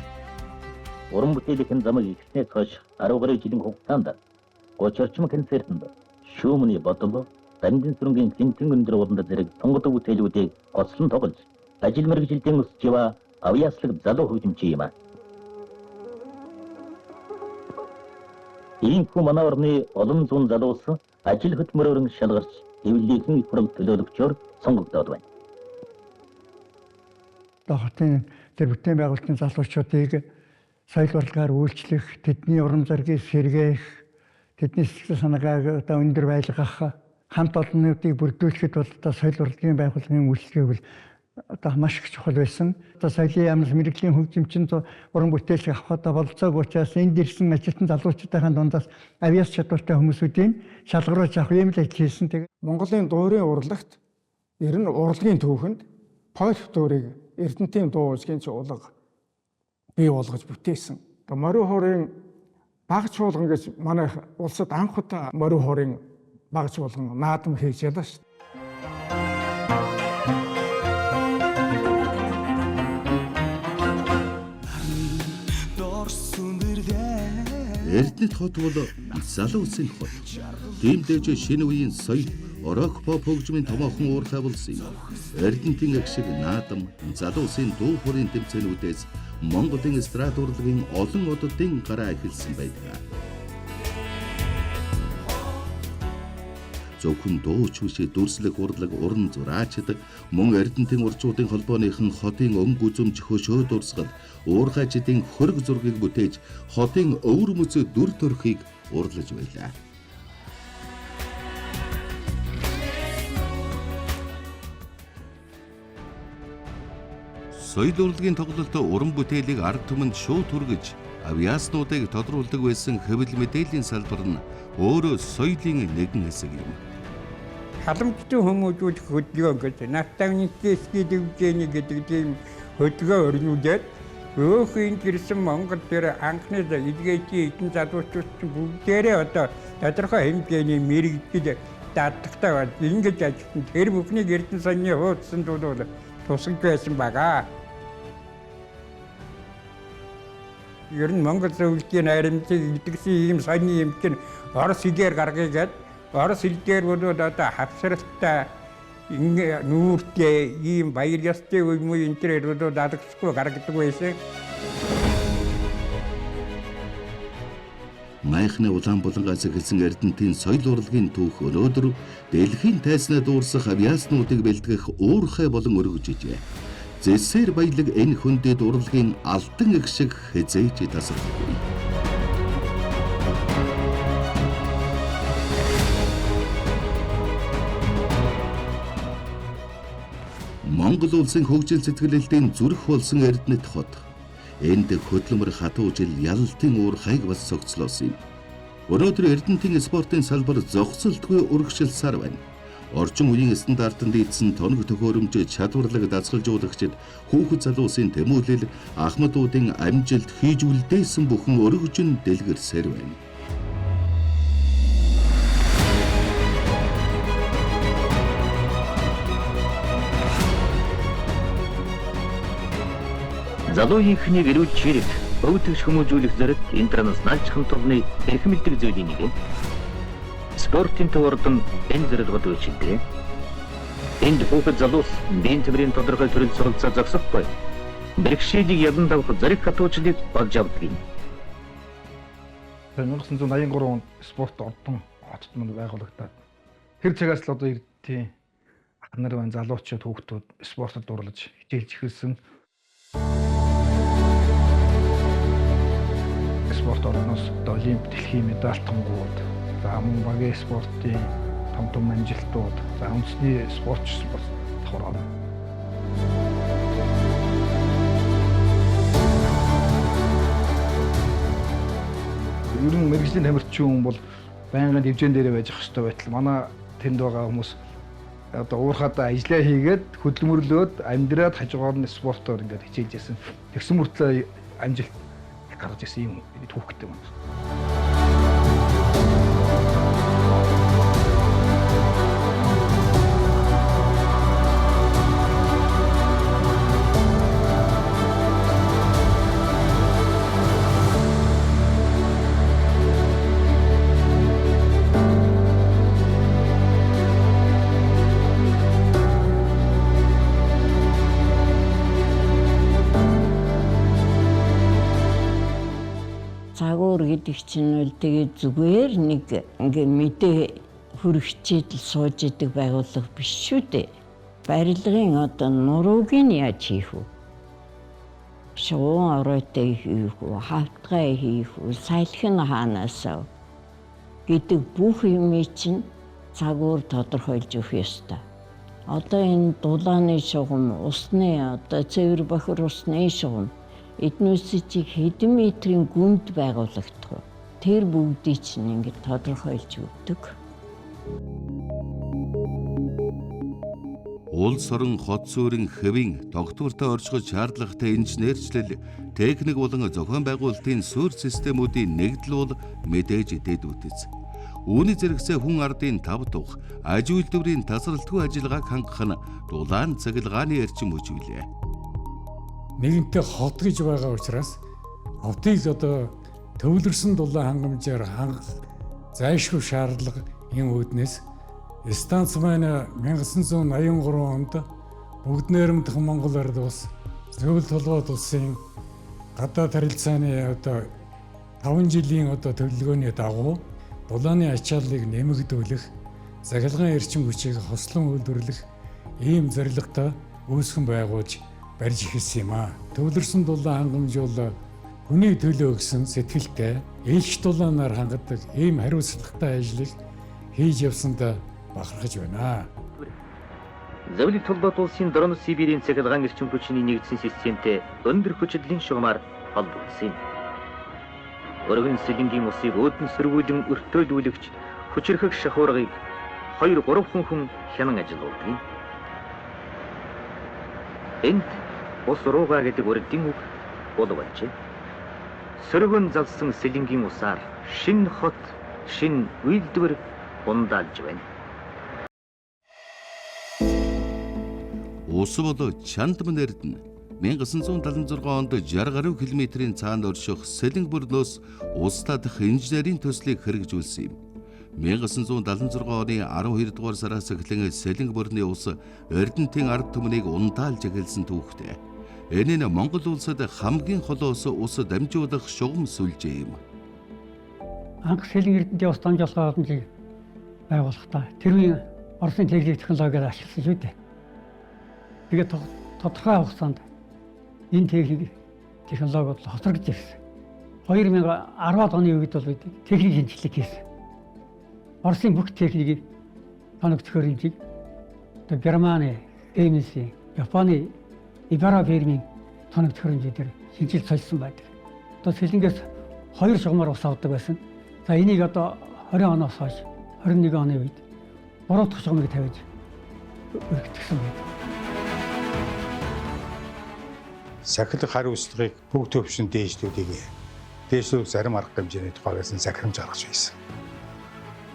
Уран бүтээлийн замыг ихснээс хойш 10 гаруй жилийн хугацаанд 30 орчим концертэнд шүүмний бодлого Дамжин сүрэнгийн Тэнтэн өндөр ууланд зэрэг сонгодог бүтээлүүдийг гоцлон тоглож, ажил мэргэжилтийн өсч ява авьяаслаг залуу хөгжимчин юм аа. Иймэрхүү манай орны олон зуун залуус ажил хөдөлмөрөөр шалгарч, хэвлэлийн их хураг төлөөлөгчөөр сонгогдоод байна. Хотын тэр бүтээн байгуулалтын залуучуудыг соёл урлагаар үйлчлэх, тэдний урам зориг сэргээх, тэдний сэтгэл санаагаа өндөр байлгах, хамт олоннуудыг бүрдүүлэхэд бол соёл урлагийн байгууллагын үйлчлэгийг бол маш их чухал байсан. Соёлын яамнаас мэрэгжлийн хөгжимчин уран бүтээлч авах болцоог учраас энд ирсэн ажилтан залуучуудын дундаас авьяас чадвартай хүмүүсүүдийн шалгаруулж авах юм л ажил хийсэн. Монголын дуурийн урлагт ер нь урлагийн түүхэнд польх дуурийг Эрдэнэтийн дуу уулзгийн чуулга бий болгож бүтээсэн. Мориу хуурын баг чуулган гэж манай улсад анх удаа мориу хуурын баг чуулган наадам хийж ялаа шүү. Эрдэнэт хот бол залуу улсын хот. Тиймдээж шинэ үеийн соёл, рок поп хөгжмийн томоохон уурхай болсон юм. Эрдэнэтийн агшиг наадам, залуу улсын дуу хорийн тэмцээнүүдээс Монголын эстрад урлагийн олон оддын гараа эхэлсэн байдаг. Зөвхөн дууч биш дүрслэх урлаг уран зураачд мөн Эрдэнэтийн урчуудын холбооныхон хотын өнгө үзүмж хөшөө дурсгал уурхайчдын хөрөг зургийг бүтээж хотын өвөр мөц дүр төрхийг урлаж байлаа. Соёл урлагийн тоглолт уран бүтээлийг ард түмэнд шууд хүргэж авьяаснуудыг тодруулдаг байсан хэвлэл мэдээллийн салбар нь өөрөө соёлын нэгэн хэсэг юм. Халамжтай хүмүүжүүд хөдөлгөөн гэж наставнический дивжэний гэдэг тийм хөдөлгөөн өрнүүлээд өөхөнд ирсэн Монгол дээр анхны илгээжийн эдэн залуучууд бүгдээрээ одоо тодорхой хэмжээний мэрэгжил даатгахтай байна. Ингэж ажилласан тэр бүхнийг Эрдэнэ саньны хуудсанд бол тусгаж байсан байгаа. Ер нь Монгол зөвлөлийн найрамдыг идэгсэн ийм саньны эмч нь Орос хэлээр гаргая гэдэг. Орос хэлээр бол одоо хавсралтай нүүртэй ийм баяр ёстой үе муу энэ төр бол даадагсгүй гаргадаг байсан. Майхны улаан булангаас эхэлсэн Эрдэнэтийн соёл урлагийн түүх өнөөдөр дэлхийн тайзнаа дуурсах авьяаснуудыг бэлтгэх уурхай болон өргөжжээ. Зэсээр баялаг энэ хүндэт урлагийн алтан эх шиг хязээж тасалдаггүй. Монгол улсын хөгжил сэтгэлэлтийн зүрх болсон Эрдэнэт хот. Энд хөдөлмөр хатуу жил ялалтын уурхайг бас цогцлоосон юм. Өнөөдөр Эрдэнэтийн спортын салбар зогсолтгүй урагшилсаар байна. Орчин үеийн стандартанд ийдсэн тоног төхөөрөмж чадварлаг дасгалжуулагчид хүүхэд залуусын тэмүүлэл Ахмадуудын амжилт хийж үлдээсэн бүхэн өргөжин дэлгэрсээр байна. Залууийнхнийг эрүүл чирэг, өвдөгч хүмүүжүүлэх зэрэг интернэс наачхан турны эрхэмлдэг зүйлийн нэг. Спортын төвөрдөн энэ зэрэгд үйлчилдэг. Энд хүүхэд залуус биеийн тэмрийн тодорхой төрөл суралцаа зогсохгүй. Бэрхшээлийг ядан давах зэрэг хатуучдыг болж авдаг юм. 1983 онд спорт ордон хотод манд байгуулагдаад тэр цагаас л одоо Эрдэнэтийн ах нар байна, залуучууд, хүүхдүүд спортод дурлаж хичээлж эхэлсэн. Спорт орноос олимп дэлхийн медальтангууд, мөн багийн спортын том амжилтууд за үндэсний спортч бас давхар. Ер нь мэрэгжлийн тамирчин хүн бол байнгын хэмжээнд дээрээ байж ах хэрэгтэй байтал манай тэнд байгаа хүмүүс одоо уурхадаа ажиллаа хийгээд хөдөлмөрлөөд амьдраад хажуугаар нь спортоор ингээд хичээж яасан. Тэгсэн мөртлөө амжилт гаргаж ирсэн юм түүхтэй байна. Цагуур гэдэг чинь үл тэгээд зүгээр нэг ингээ мэдээ хүрэгчээд л сууж идэг байгууллага биш шүү дээ. Барилгын одоо нурууг нь яаж хийх вэ? Шуун оройтой хийх үү, хавтгай хийх үү, сайлхын хаанаас гэдэг бүх юм чинь цагуур тодорхойлж өгөх ёстой. Одоо энэ дулааны шугам, усны одоо цэвэр бохир усны шугам эднүсчиг хэдэн метрийн гүнд байгуулагдах вэ? Тэр бүгдийг чинь ингэ тодорхойлж өгдөг. Улс орон хот суурин хэвийн тогтвортой оршихуйц шаардлагатай инженерчлэл, техник болон зохион байгуулалтын суурь системүүдийн нэгдэл бол мэдээж дэд үтэц. Үүний зэрэгцээ хүн ардын тав тух, аж үйлдвэрийн тасралтгүй ажиллагааг хангах нь дулаан цахилгааны эрчим хүч билээ. Нэгэнтээ хот гэж байгаа учраас хотыг одоо төвлөрсөн дулаан хангамжаар хангах зайлшгүй шаардлага энэ үүднээс станц маань 1983 онд бүгд найрамдах Монгол Ард улс зөвлөлт толгойд улсын гадаад харилцааны одоо 5 жилийн одоо төлөвлөгөөний дагуу дулааны ачааллыг нэмэгдүүлэх, захилгаан эрчим хүчийг хослон үйлдвэрлэх ийм зорилготой үүсгэн байгуулж барьж эхэлсэн юм а. Төвлөрсөн дулаан хангамж бол хүний төлөө гэсэн сэтгэлтэй ээлж дулаанаар хангадаг ийм хариуцлагатай ажлыг хийж явсандаа бахархаж байна. Зөвлөлт толгойд улсын Дорн Сибирийн цахилгаан эрчим хүчний нэгдсэн системтэй өндөр хүчтэйн шугамар холбогдсон юм. Өргөн сэлэнгийн усыг өөдөн сэргүүлэн өртөөлүүлэгч хүчрхэг шахуургыг 2-3 хүн хянан ажиллаулдаг. Энд ус руугаа гэдэг үрдийн үг боловч сөргөн залсан сэлэнгийн усаар шинэ хот, шинэ үйлдвэр ундаалж байна. Ус бол Чандман эрдэнэ 1976 онд 60 гаруй километрийн цаанд орших Сэлэнг бөрлөөс ус татах инженерийн төслийг хэрэгжүүлсэн юм. 1976 оны 12 дугаар сараас эхлэн Сэлэнг бөрний ус Эрдэнэтийн ард түмнийг ундаалж эхэлсэн түүхтэй. Энэ нь Монгол улсад хамгийн холоос ус дамжуулах шугам сүлжээ юм. Анх Сэлэнг Эрдэнэтийн ус дамжуулах боломжийг байгуулахдаа тэрүүн Оросын технологиор ашигласан шүү дээ. Тэгээд тодорхой хугацаанд энэ технологи бол хоцрогдож ирсэн. 2010 оны үед бол техник шинжилгээ хийсэн. Оросын бүх техникийг тоног төхөөрөмжийг одоо Германы, Эмси, Японы Ибара фермийн тоног төхөөрөмжүүдээр шинжилж солисон байдаг. Одоо Сэлэнгээс 2 шугамар ус авдаг байсан. За энийг одоо 20 оноос хойш 21 оны үед 3 дахь шугамыг тавьж өргөдсөн байдаг. Сахилах хариуцлагыг бүх төвшин дээшлүүд зарим арга хэмжээний тухай байсан захирамж гаргаж байсан.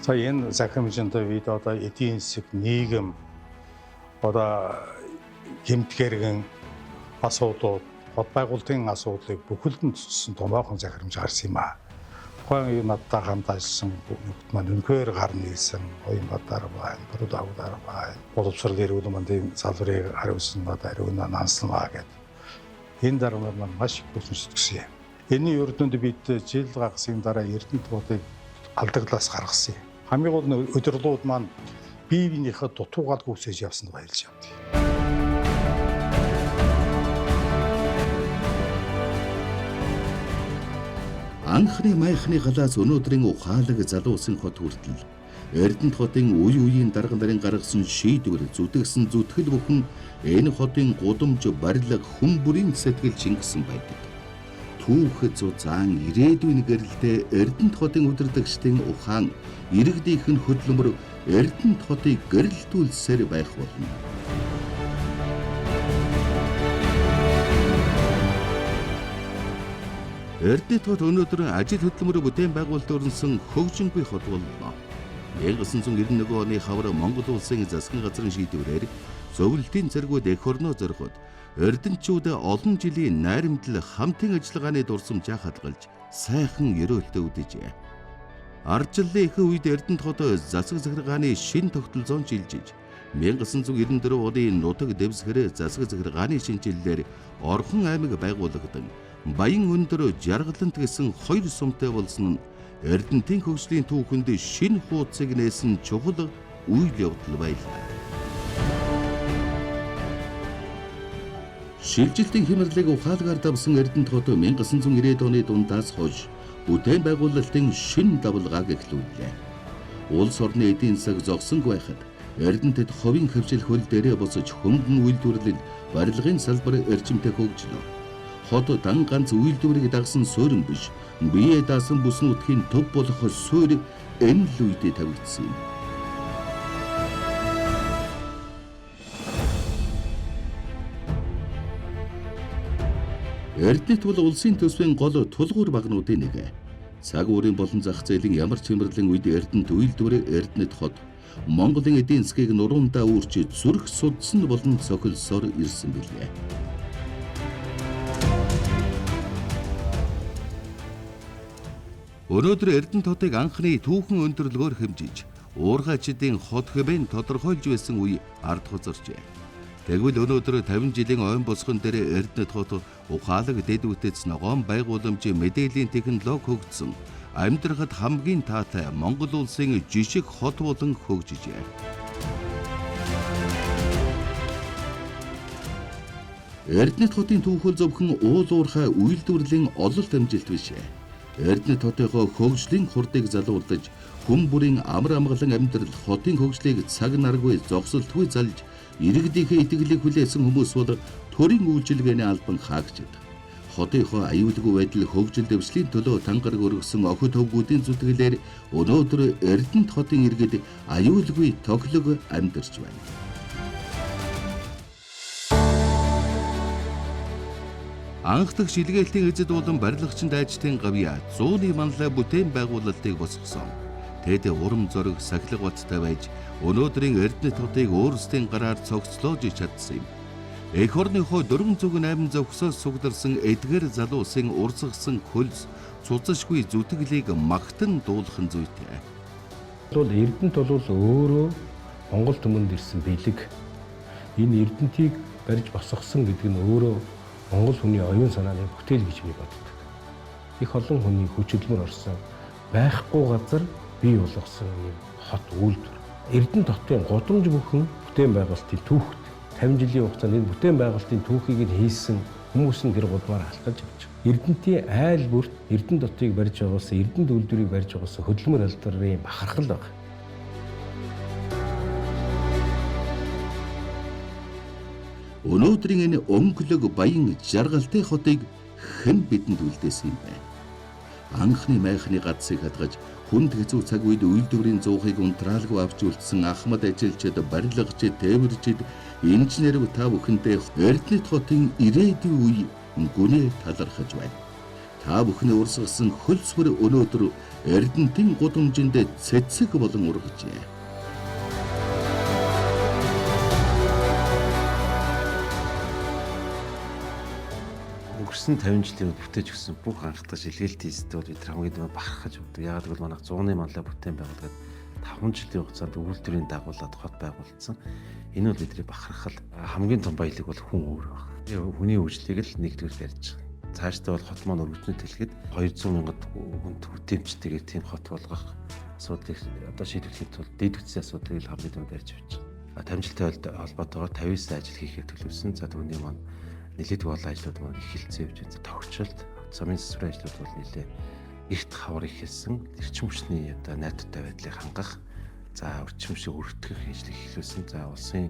За энэ захирамжинд бид одоо эдийн засаг, нийгэм, одоо хэмтгэргэн асуудал, хот байгуулалтын асуудлыг бүхэлд нь цуцсан томоохон захирамж гарсан юм а. Тухайн надтай хамт ажилласан бүгд маань үнэхээр гарна хэлсэн Оюнбаатар байна, Бүрдавдар байна. Боловсрол эрүүл мэндийн салбарыг хариуцсан надад ариун анслаа гэдэг. Энэ дарамт маань маш их хүсэлтсэн юм. Энийн өрдөнд бид жил гагасын дараа Эрдэнэт хотыг алдаглаас гаргасан юм. Хамгийн гол нь өдөрлүүд маань бие биенийхээ дутуугаад гүйсэж явсанд баярлж явдаг. Анхны майхны галаас өнөөдрийн ухаалаг залуусын хот хүртэл Эрдэнэт хотын үе үеийн дарга нарын гаргасан шийдвэр зүтгэсэн зүтгэл бүхэн энэ хотын гудамж барилга хүн бүрийн сэтгэл шингэсэн байдаг. Түүх зузаан ирээдүйн гэрэлтэй Эрдэнэт хотын удирдагчдын ухаан иргэдийнх нь хөдөлмөр Эрдэнэт хотыг гэрэлтүүлсээр байх болно. Эрдэнэт хот өнөөдөр ажил хөдөлмөр бүтээн байгуулалт өрнсөн хөгжингүй хот боллоо. 1991 оны хавар Монгол улсын засгийн газрын шийдвэрээр зөвлөлтийн цэргүүд эх орноо зориход эрдэнэчүүд олон жилийн найрамдал хамтын ажиллагааны дурсамжаа хадгалж сайхан ерөөлтөд үдэжээ. Ардчлалын их үед Эрдэнэт хот засаг захиргааны шин тогтолцоон шилжиж 1994 оны нутаг дэвсгэр засаг захиргааны шинжилэлээр Орхон аймаг байгуулагдсан Баян өндөр жаргалант гэсэн хоёр сумтай болсон нь Эрдэнэтийн хөгжлийн түүхэнд шинэ хуудсыг нээсэн чухал үйл явдал байлаа. Шилжилтийн хямралыг ухаалгаар давсан Эрдэнэт хот 1990-ад оны дундаас хойш бүтээн байгуулалтын шинэ давалгааг эхлүүллээ. Улс орны эдийн засаг зогсонгүй байхад Эрдэнэтэд ховын хөвшил хөл дээрээ босож хөнгөн үйлдвэрлэл барилгын салбар эрчимтэй хөгжлөө. Хот дан ганц үйлдвэрийг дагсан суурин биш, бие даасан бүс нутгийн төв болох суурь энэ л үедээ тавигдсан юм. Эрдэнэт бол улсын төсвийн гол тулгуур багнуудын нэг. Цаг уурын болон зах зээлийн ямар ч хямралын үед Эрдэнэт үйлдвэр Эрдэнэт хот Монголын эдийн засгийг нуруундаа өөрчиж зүрх судсан болон цохилсоор ирсэн билээ. Өнөөдөр Эрдэнэт хотыг анхны түүхэн өндөрлөгөөр хэмжиж, уурхайчдын хот хэмээн тодорхойлж байсан үе ард хузарчээ. Тэгвэл өнөөдөр 50 жилийн ойн босгон дээр Эрдэнэт хот ухаалаг дэд үтэц ногоон байгууламж мэдээллийн технологи хөгжсөн амьдрахад хамгийн таатай Монгол улсын жишг хот болон хөгжижээ. Эрдэнэт хотын түүхэл зөвхөн уул уурхай үйлдвэрлэлийн ололт амжилт биш. Эрдэнэт хотынхоо хөгжлийн хурдыг залуулж, хүн бүрийн амар амгалан амьдрал хотын хөгжлийг цаг наргүй зогсолтгүй залж, иргэдийнхээ итгэлийг хүлээсэн хүмүүс бол төрийн үйлчилгээний албан хаагчид. Хотынхоо аюулгүй байдал хөгжил дэвшлийн төлөө тангараг өргөсөн охид хөвгүүдийн зүтгэлээр өнөөдөр Эрдэнэт хотын иргэд аюулгүй тоглог амьдарч байна. Анх дэх шилгээлтийн эзэд болон барилгачийн дайчдын гавья 100-ны манлай бүтээн байгуулалтыг босгосон. Тэд урам зориг сахилга баттай байж өнөөдрийн Эрдэнэт хотыг өөрсдийн гараар цогцлоож чадсан юм. Эх орныхоо 408 зөвхсөөс сугдарсан эдгээр залуусын урсгасан хөлс цуцашгүй зүтгэлийг магтан дуулахын зүйтэй. Бол Эрдэнэт бол өөрөө Монгол түмэнд ирсэн бэлэг. Энэ Эрдэнэтийг барьж босгосон гэдэг нь өөрөө Монгол хүний оюун санааны бүтээл гэж би боддог. Их олон хүний хүч хөдөлмөр орсон байхгүй газар бий болгосон юм хот үйлдвэр. Эрдэнэт хотын гудамж бүхэн бүтээн байгуулалтын түүхт 50 жилийн хугацаанд энэ бүтээн байгуулалтын түүхийг нь хийсэн хүмүүс нь тэр гудмаар алхаж явж байгаа. Эрдэнэтийн айл бүрт Эрдэнэт хотыг барьж байгуулсан, Эрдэнэт үйлдвэрийг барьж байгуулсан хөдөлмөр албарын бахархал байна. Өнөөдрийн энэ өнгөлөг баян жаргалтай хотыг хэн бидэнд үлдээсэн юм бэ? Анхны майхны гадсыг хадгаж хүнд хэцүү цаг үед үйлдвэрийн зуухыг унтраалгүй авч үлдсэн ахмад ажилчид, барилгачид, тээвэрчид, инженер та бүхэндээ Эрдэнэт хотын ирээдүйн үе гүнээ талархаж байна. Та бүхний урсгасан хөлсвөр өнөөдөр Эрдэнэтийн гудамжинд цэцэг болон ургажээ. Өнгөрсөн 50 жилийн үед бүтээж өгсөн бүх анхдах шилгээлтийн эзэд бол бид хамгийн бахархаж өгдөг. Яг л манайх 100-ны манлай бүтээн байгууллагад 5 жилийн хугацаанд үйлдвэрийн дагуулад хот байгуулсан. Энэ бол бидний бахархал. Хамгийн том баялаг бол хүн өөр байна. Хүний хөгжлийг л нэгдүгээр барьж байгаа. Цаашдаа бол хот маань өргөжнөд хэлэхэд 200 мянган хүнд хүтэмжтэйгээр тийм хот болгох асуудлыг одоо шийдвэрлэхэд бол дэд үтсийн асуудлыг хамгийн том барьж авч байгаа. Тамжилтай холбоотойгоор 59 ажил хийхээр төлөвлөсөн. За түүний маань нэлээдгүй олон ажлууд маань эхэлсэн явж байна. Тогтчлт, замын засварын ажлууд бол нэлээ эрт хавар ихэлсэн. Эрчим хүчний одоо найдвартай байдлыг хангах За өрчмөшийг өргөдгөх ажлыг эхлүүлсэн. За улсын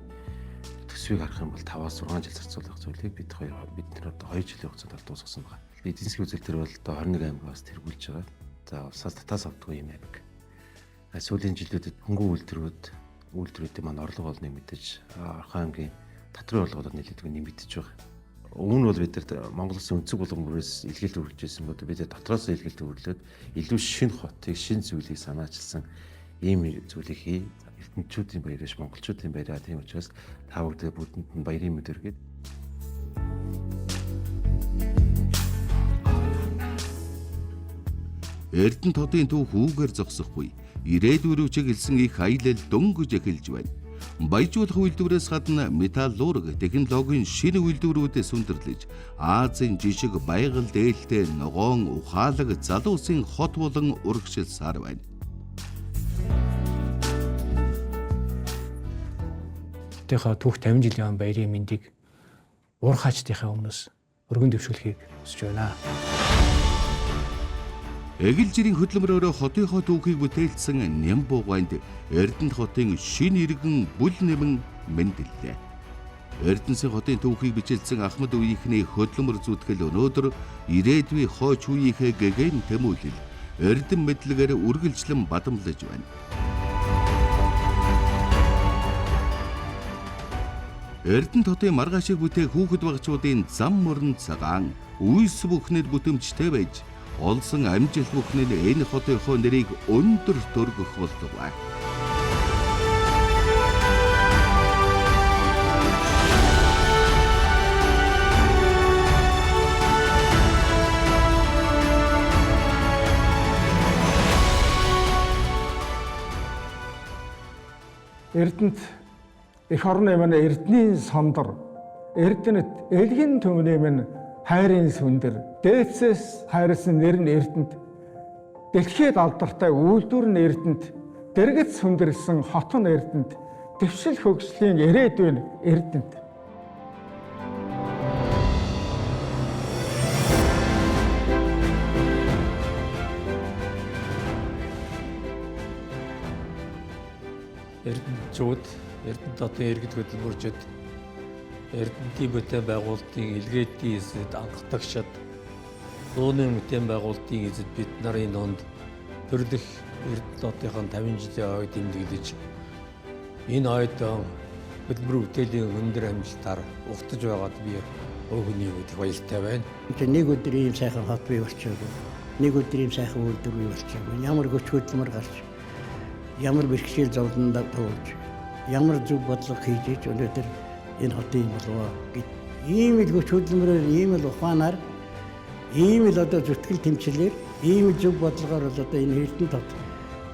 төсвийг харах юм бол 5-6 жил зарцуулах зүйлийг бид нэр одоо 2 жилийн хугацаанд дуусгасан байна. Эдийн засгийн үзүүлэлтэр бол одоо 21 аймагаас тэргүүлж байгаа. За улсаас татаас авдаггүй юм аймаг. Сүүлийн жилүүдэд хөнгөн үйлдвэрүүдийн маань орлого олныг мэдээж Орхон аймгийн татрын орлогод нэлээдгүй нэмэгдэж байгаа. Өмнө нь бол бид нар Монгол Улсын өнцөг булган бүрээс илгээлт өргөж байсан бод бид дотроос илгээлт өргөлөөд илүү шинэ хотыг, шинэ зүйлийг санаачилсан ийм зүйлийг хий. Эрдэнэчүүдийн баяраш, монголчуудын баяраа тийм учраас та бүдээ бүдэнд нь баярын мэд өргөд. Эрдэнэ хотын төв хүүгээр зогсохгүй. Ирээдүйрөө чиглэсэн их аялал дөнгөж эхэлж байна. Баяжуулах үйлдвэрээс гадна металлурги, технологийн шинэ үйлдвэрүүдээс өндөрлөж Азийн жижиг байгаль дээлтэй ногоон ухаалаг залуусын хот болон урагшилсаар байна. Тэхэ түүх 50 жилийн баярын мэндийг ур хаачдынхаа өмнөөс өргөн дэвшүүлэхийг хүсэж байна. Эгэлжирийн хөдөлмөрөөр хотынхоо түүхийг бүтээлсэн Нямбуганд Эрдэнэ хотын шинэ иргэн бүл нэмэн мэндэллээ. Эрдэнэсийн хотын түүхийг бичилсэн Ахмад үеийнхний хөдөлмөр зүтгэл өнөөдөр ирээдүйн хойч үеийнхээ гэгээн тэмүүлэл эрдэм мэдлэгээр үргэлжлэн бадамлаж байна. Эрдэнэ хотын маргаашиг бүтээх хүүхэд багчуудын зам мөрөн цагаан үйс бүхнэд бүтэмжтэй байж олсон амжилт бүхнэд энэ хотынхоо нэрийг өндөр төргөх болдог. Эрдэнэт эх орны маань эрдний сондор, эрдэнэт элгийн төмний маань хайрын сүндэр, дээдсээс хайрласан нэр нь Эрдэнэт, дэлхийд алдартай үйлдвэр нь Эрдэнэт, дэргэд сүндэрсэн хот нь Эрдэнэт, дэвшил хөгжлийн ирээдүй нь Эрдэнэт. Эрдэнэчүүд, Эрдэнэ хотын иргэд хөдөлмөрчид Эрдэнэтийн бүтээн байгуулалтын илгээдийн эзэд анхдагчид, зууны бүтээн байгуулалтын эзэд бид нарын донд төрлөх Эрдэнэ хотын 50 жилийн ойд тэмдэглэж энэ ойд хөдөлмөр бүтээлийн өндөр амжилтаар угтаж байгаад би өөхний их баяртай байна. Нэг өдөр ийм сайхан хот бий болчихсон. Нэг өдөр ийм сайхан үйлдвэр бий болчихсон. Ямар хүч хөдөлмөр гарч, ямар бэрхшээл зовлонд туулж, ямар зөв бодлого хийж өнөөдөр энэ хотын болов гэд ийм л хүч хөдөлмөрөөр, ийм л ухаанаар, ийм л одоо зүтгэл тэмцлэр, ийм зөв бодлогоор бол одоо энэ Эрдэнэ хот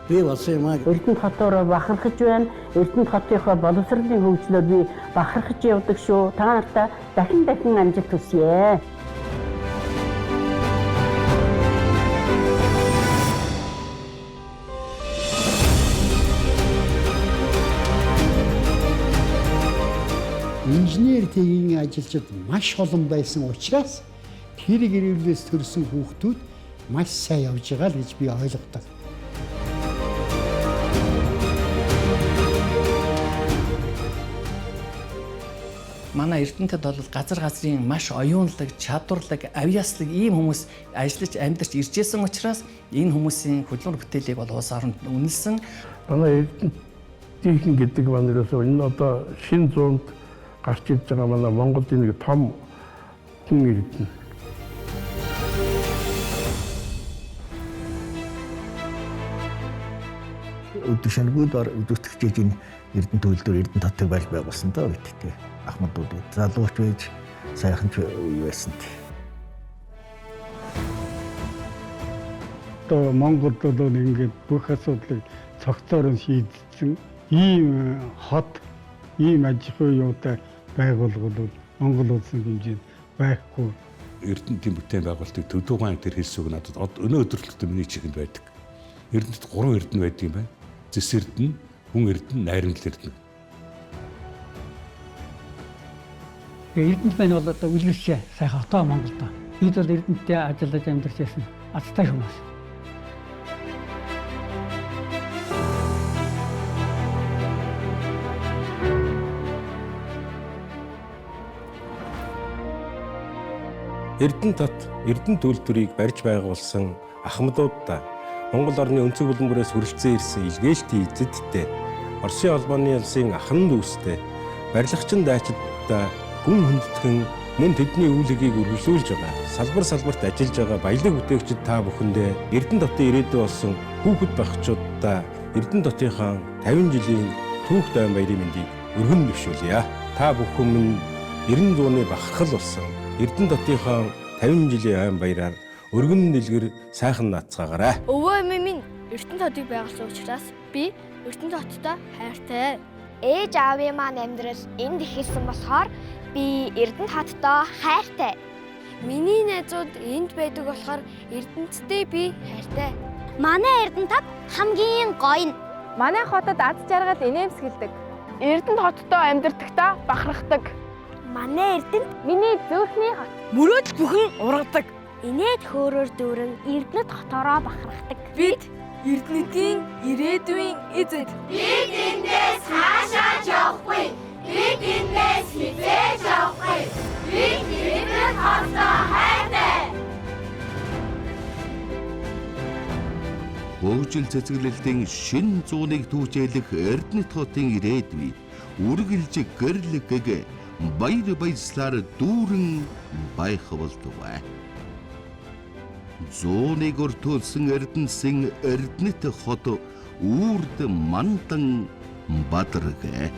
бий болсон юм аа. Эрдэнэ хотоор бахархаж байна. Эрдэнэ хотынхоо боловсролын хөгжлөөр би бахархаж явдаг шүү. Та нартай дахин амжилт хүсье. Инженер техникийн ажилчид маш олон байсан учраас тэрэг ирүүлээс төрсэн хүүхдүүд маш сайн явж байгаа л гэж би ойлгодог. Манай Эрдэнэтэд бол газрын маш оюунлаг, чадварлаг, авьяаслаг ийм хүмүүс ажиллаж амьдарч иржсэн учраас энэ хүмүүсийн хөдөлмөр бүтээлийг бол улс оронд үнэлсэн. Манай Эрдэнэтийн гэдэг маань ерөөсөө энэ одоо шинэ зуунд гарч ирж байгаа манай Монголын нэг том хүн Эрдэнэ. Өдөр шөнөгүй зүтгэж энэ Эрдэнэ төлөвлөлтөөр Эрдэнэ хотыг барьж байгуулсан даа гэдэг. Ахмадууд залууч байж сайхан ч байсан. Одоо Монголд бол ингээд бүх асуудлыг цогцоор шийдсэн ийм хот, ийм аж ахуйн юутай байгууллагууд Монгол улсын хэмжээнд байхгүй. Эрдэнэтийн бүтээн байгуулалтыг Төдөөгаан дээр хэлсүүг надад өнөө өдөрлөлтөд миний чихэнд байдаг. Эрдэнэт 3 Эрдэнэ байдаг юм байна. Зэс Эрдэнэ, Хүн Эрдэнэ, Найрамдал Эрдэнэ. Эрдэнэт маань бол одоо үлгэлшээ сайхан хотоо Монголд. Бид бол Эрдэнэтэй ажиллаж амьдарч байсан азтай хүмүүс. Эрдэнэ тот Эрдэнэ үйлдвэрийг барьж байгуулсан ахмадуудаа Монгол орны өнцөг булангураас хүрэлцэн ирсэн илгээлтийн эзэдтэй Оросын албаны улсын ахан дүүстэй барилгачин дайчидтай гүн хүндэтгэн мөн тэдний үүлгийг үргэлжлүүлж байгаа салбар салбарт ажиллаж байгаа баялаг бүтээгчид та бүхэндээ Эрдэнэ дотын ирээдүй болсон хүүхэд багчуудаа Эрдэнэ дотынхаа 50 жилийн түүх дайн баярын мэндийг өргөн дэвшүүлье. Та бүхэн минь 90 зууны бахархал болсон Эрдэнэ дотынхаа 50 жилийн айн баяраар өргөн дэлгэр сайхан наацгаагаарай. Өвөө минь Эрдэнэ хотыг байгуулсан учраас би Эрдэнэ хоттой хайртай. Ээж аавын маань амьдрал энд ихэлсэн болохоор би Эрдэнэ хоттой хайртай. Миний найзууд энд байдаг болохоор Эрдэнэтэй би хайртай. Манай Эрдэнэ тот хамгийн гоё. Манай хотод аз жаргал инээмсэглэдэг. Эрдэнэ хоттой амьдардагтаа бахархдаг. Манай Эрдэнэ миний зүрхний хот. Мөрөөдөл бүхэн ургадаг. Инээд хөөрөөр дүүрэн Эрдэнэт хотороо бахархдаг. Бид Эрдэнэтийн ирээдүйн эзэд. Бид эндээс хаашаач явахгүй. Бид эндээс хизээж явахгүй. Бид Эрдэнэ хоттой хайртай. Хөгжил цэцэглэлтийн шин зууныг түүжээлэх Эрдэнэ хотын ирээдүй үргэлж гэрлэг баяр баясгалаар дүүрэн байх болтугай. Зууныг өртүүлсэн Эрдэнэсийн Эрдэнэт хот үрд мандан бадаргэ.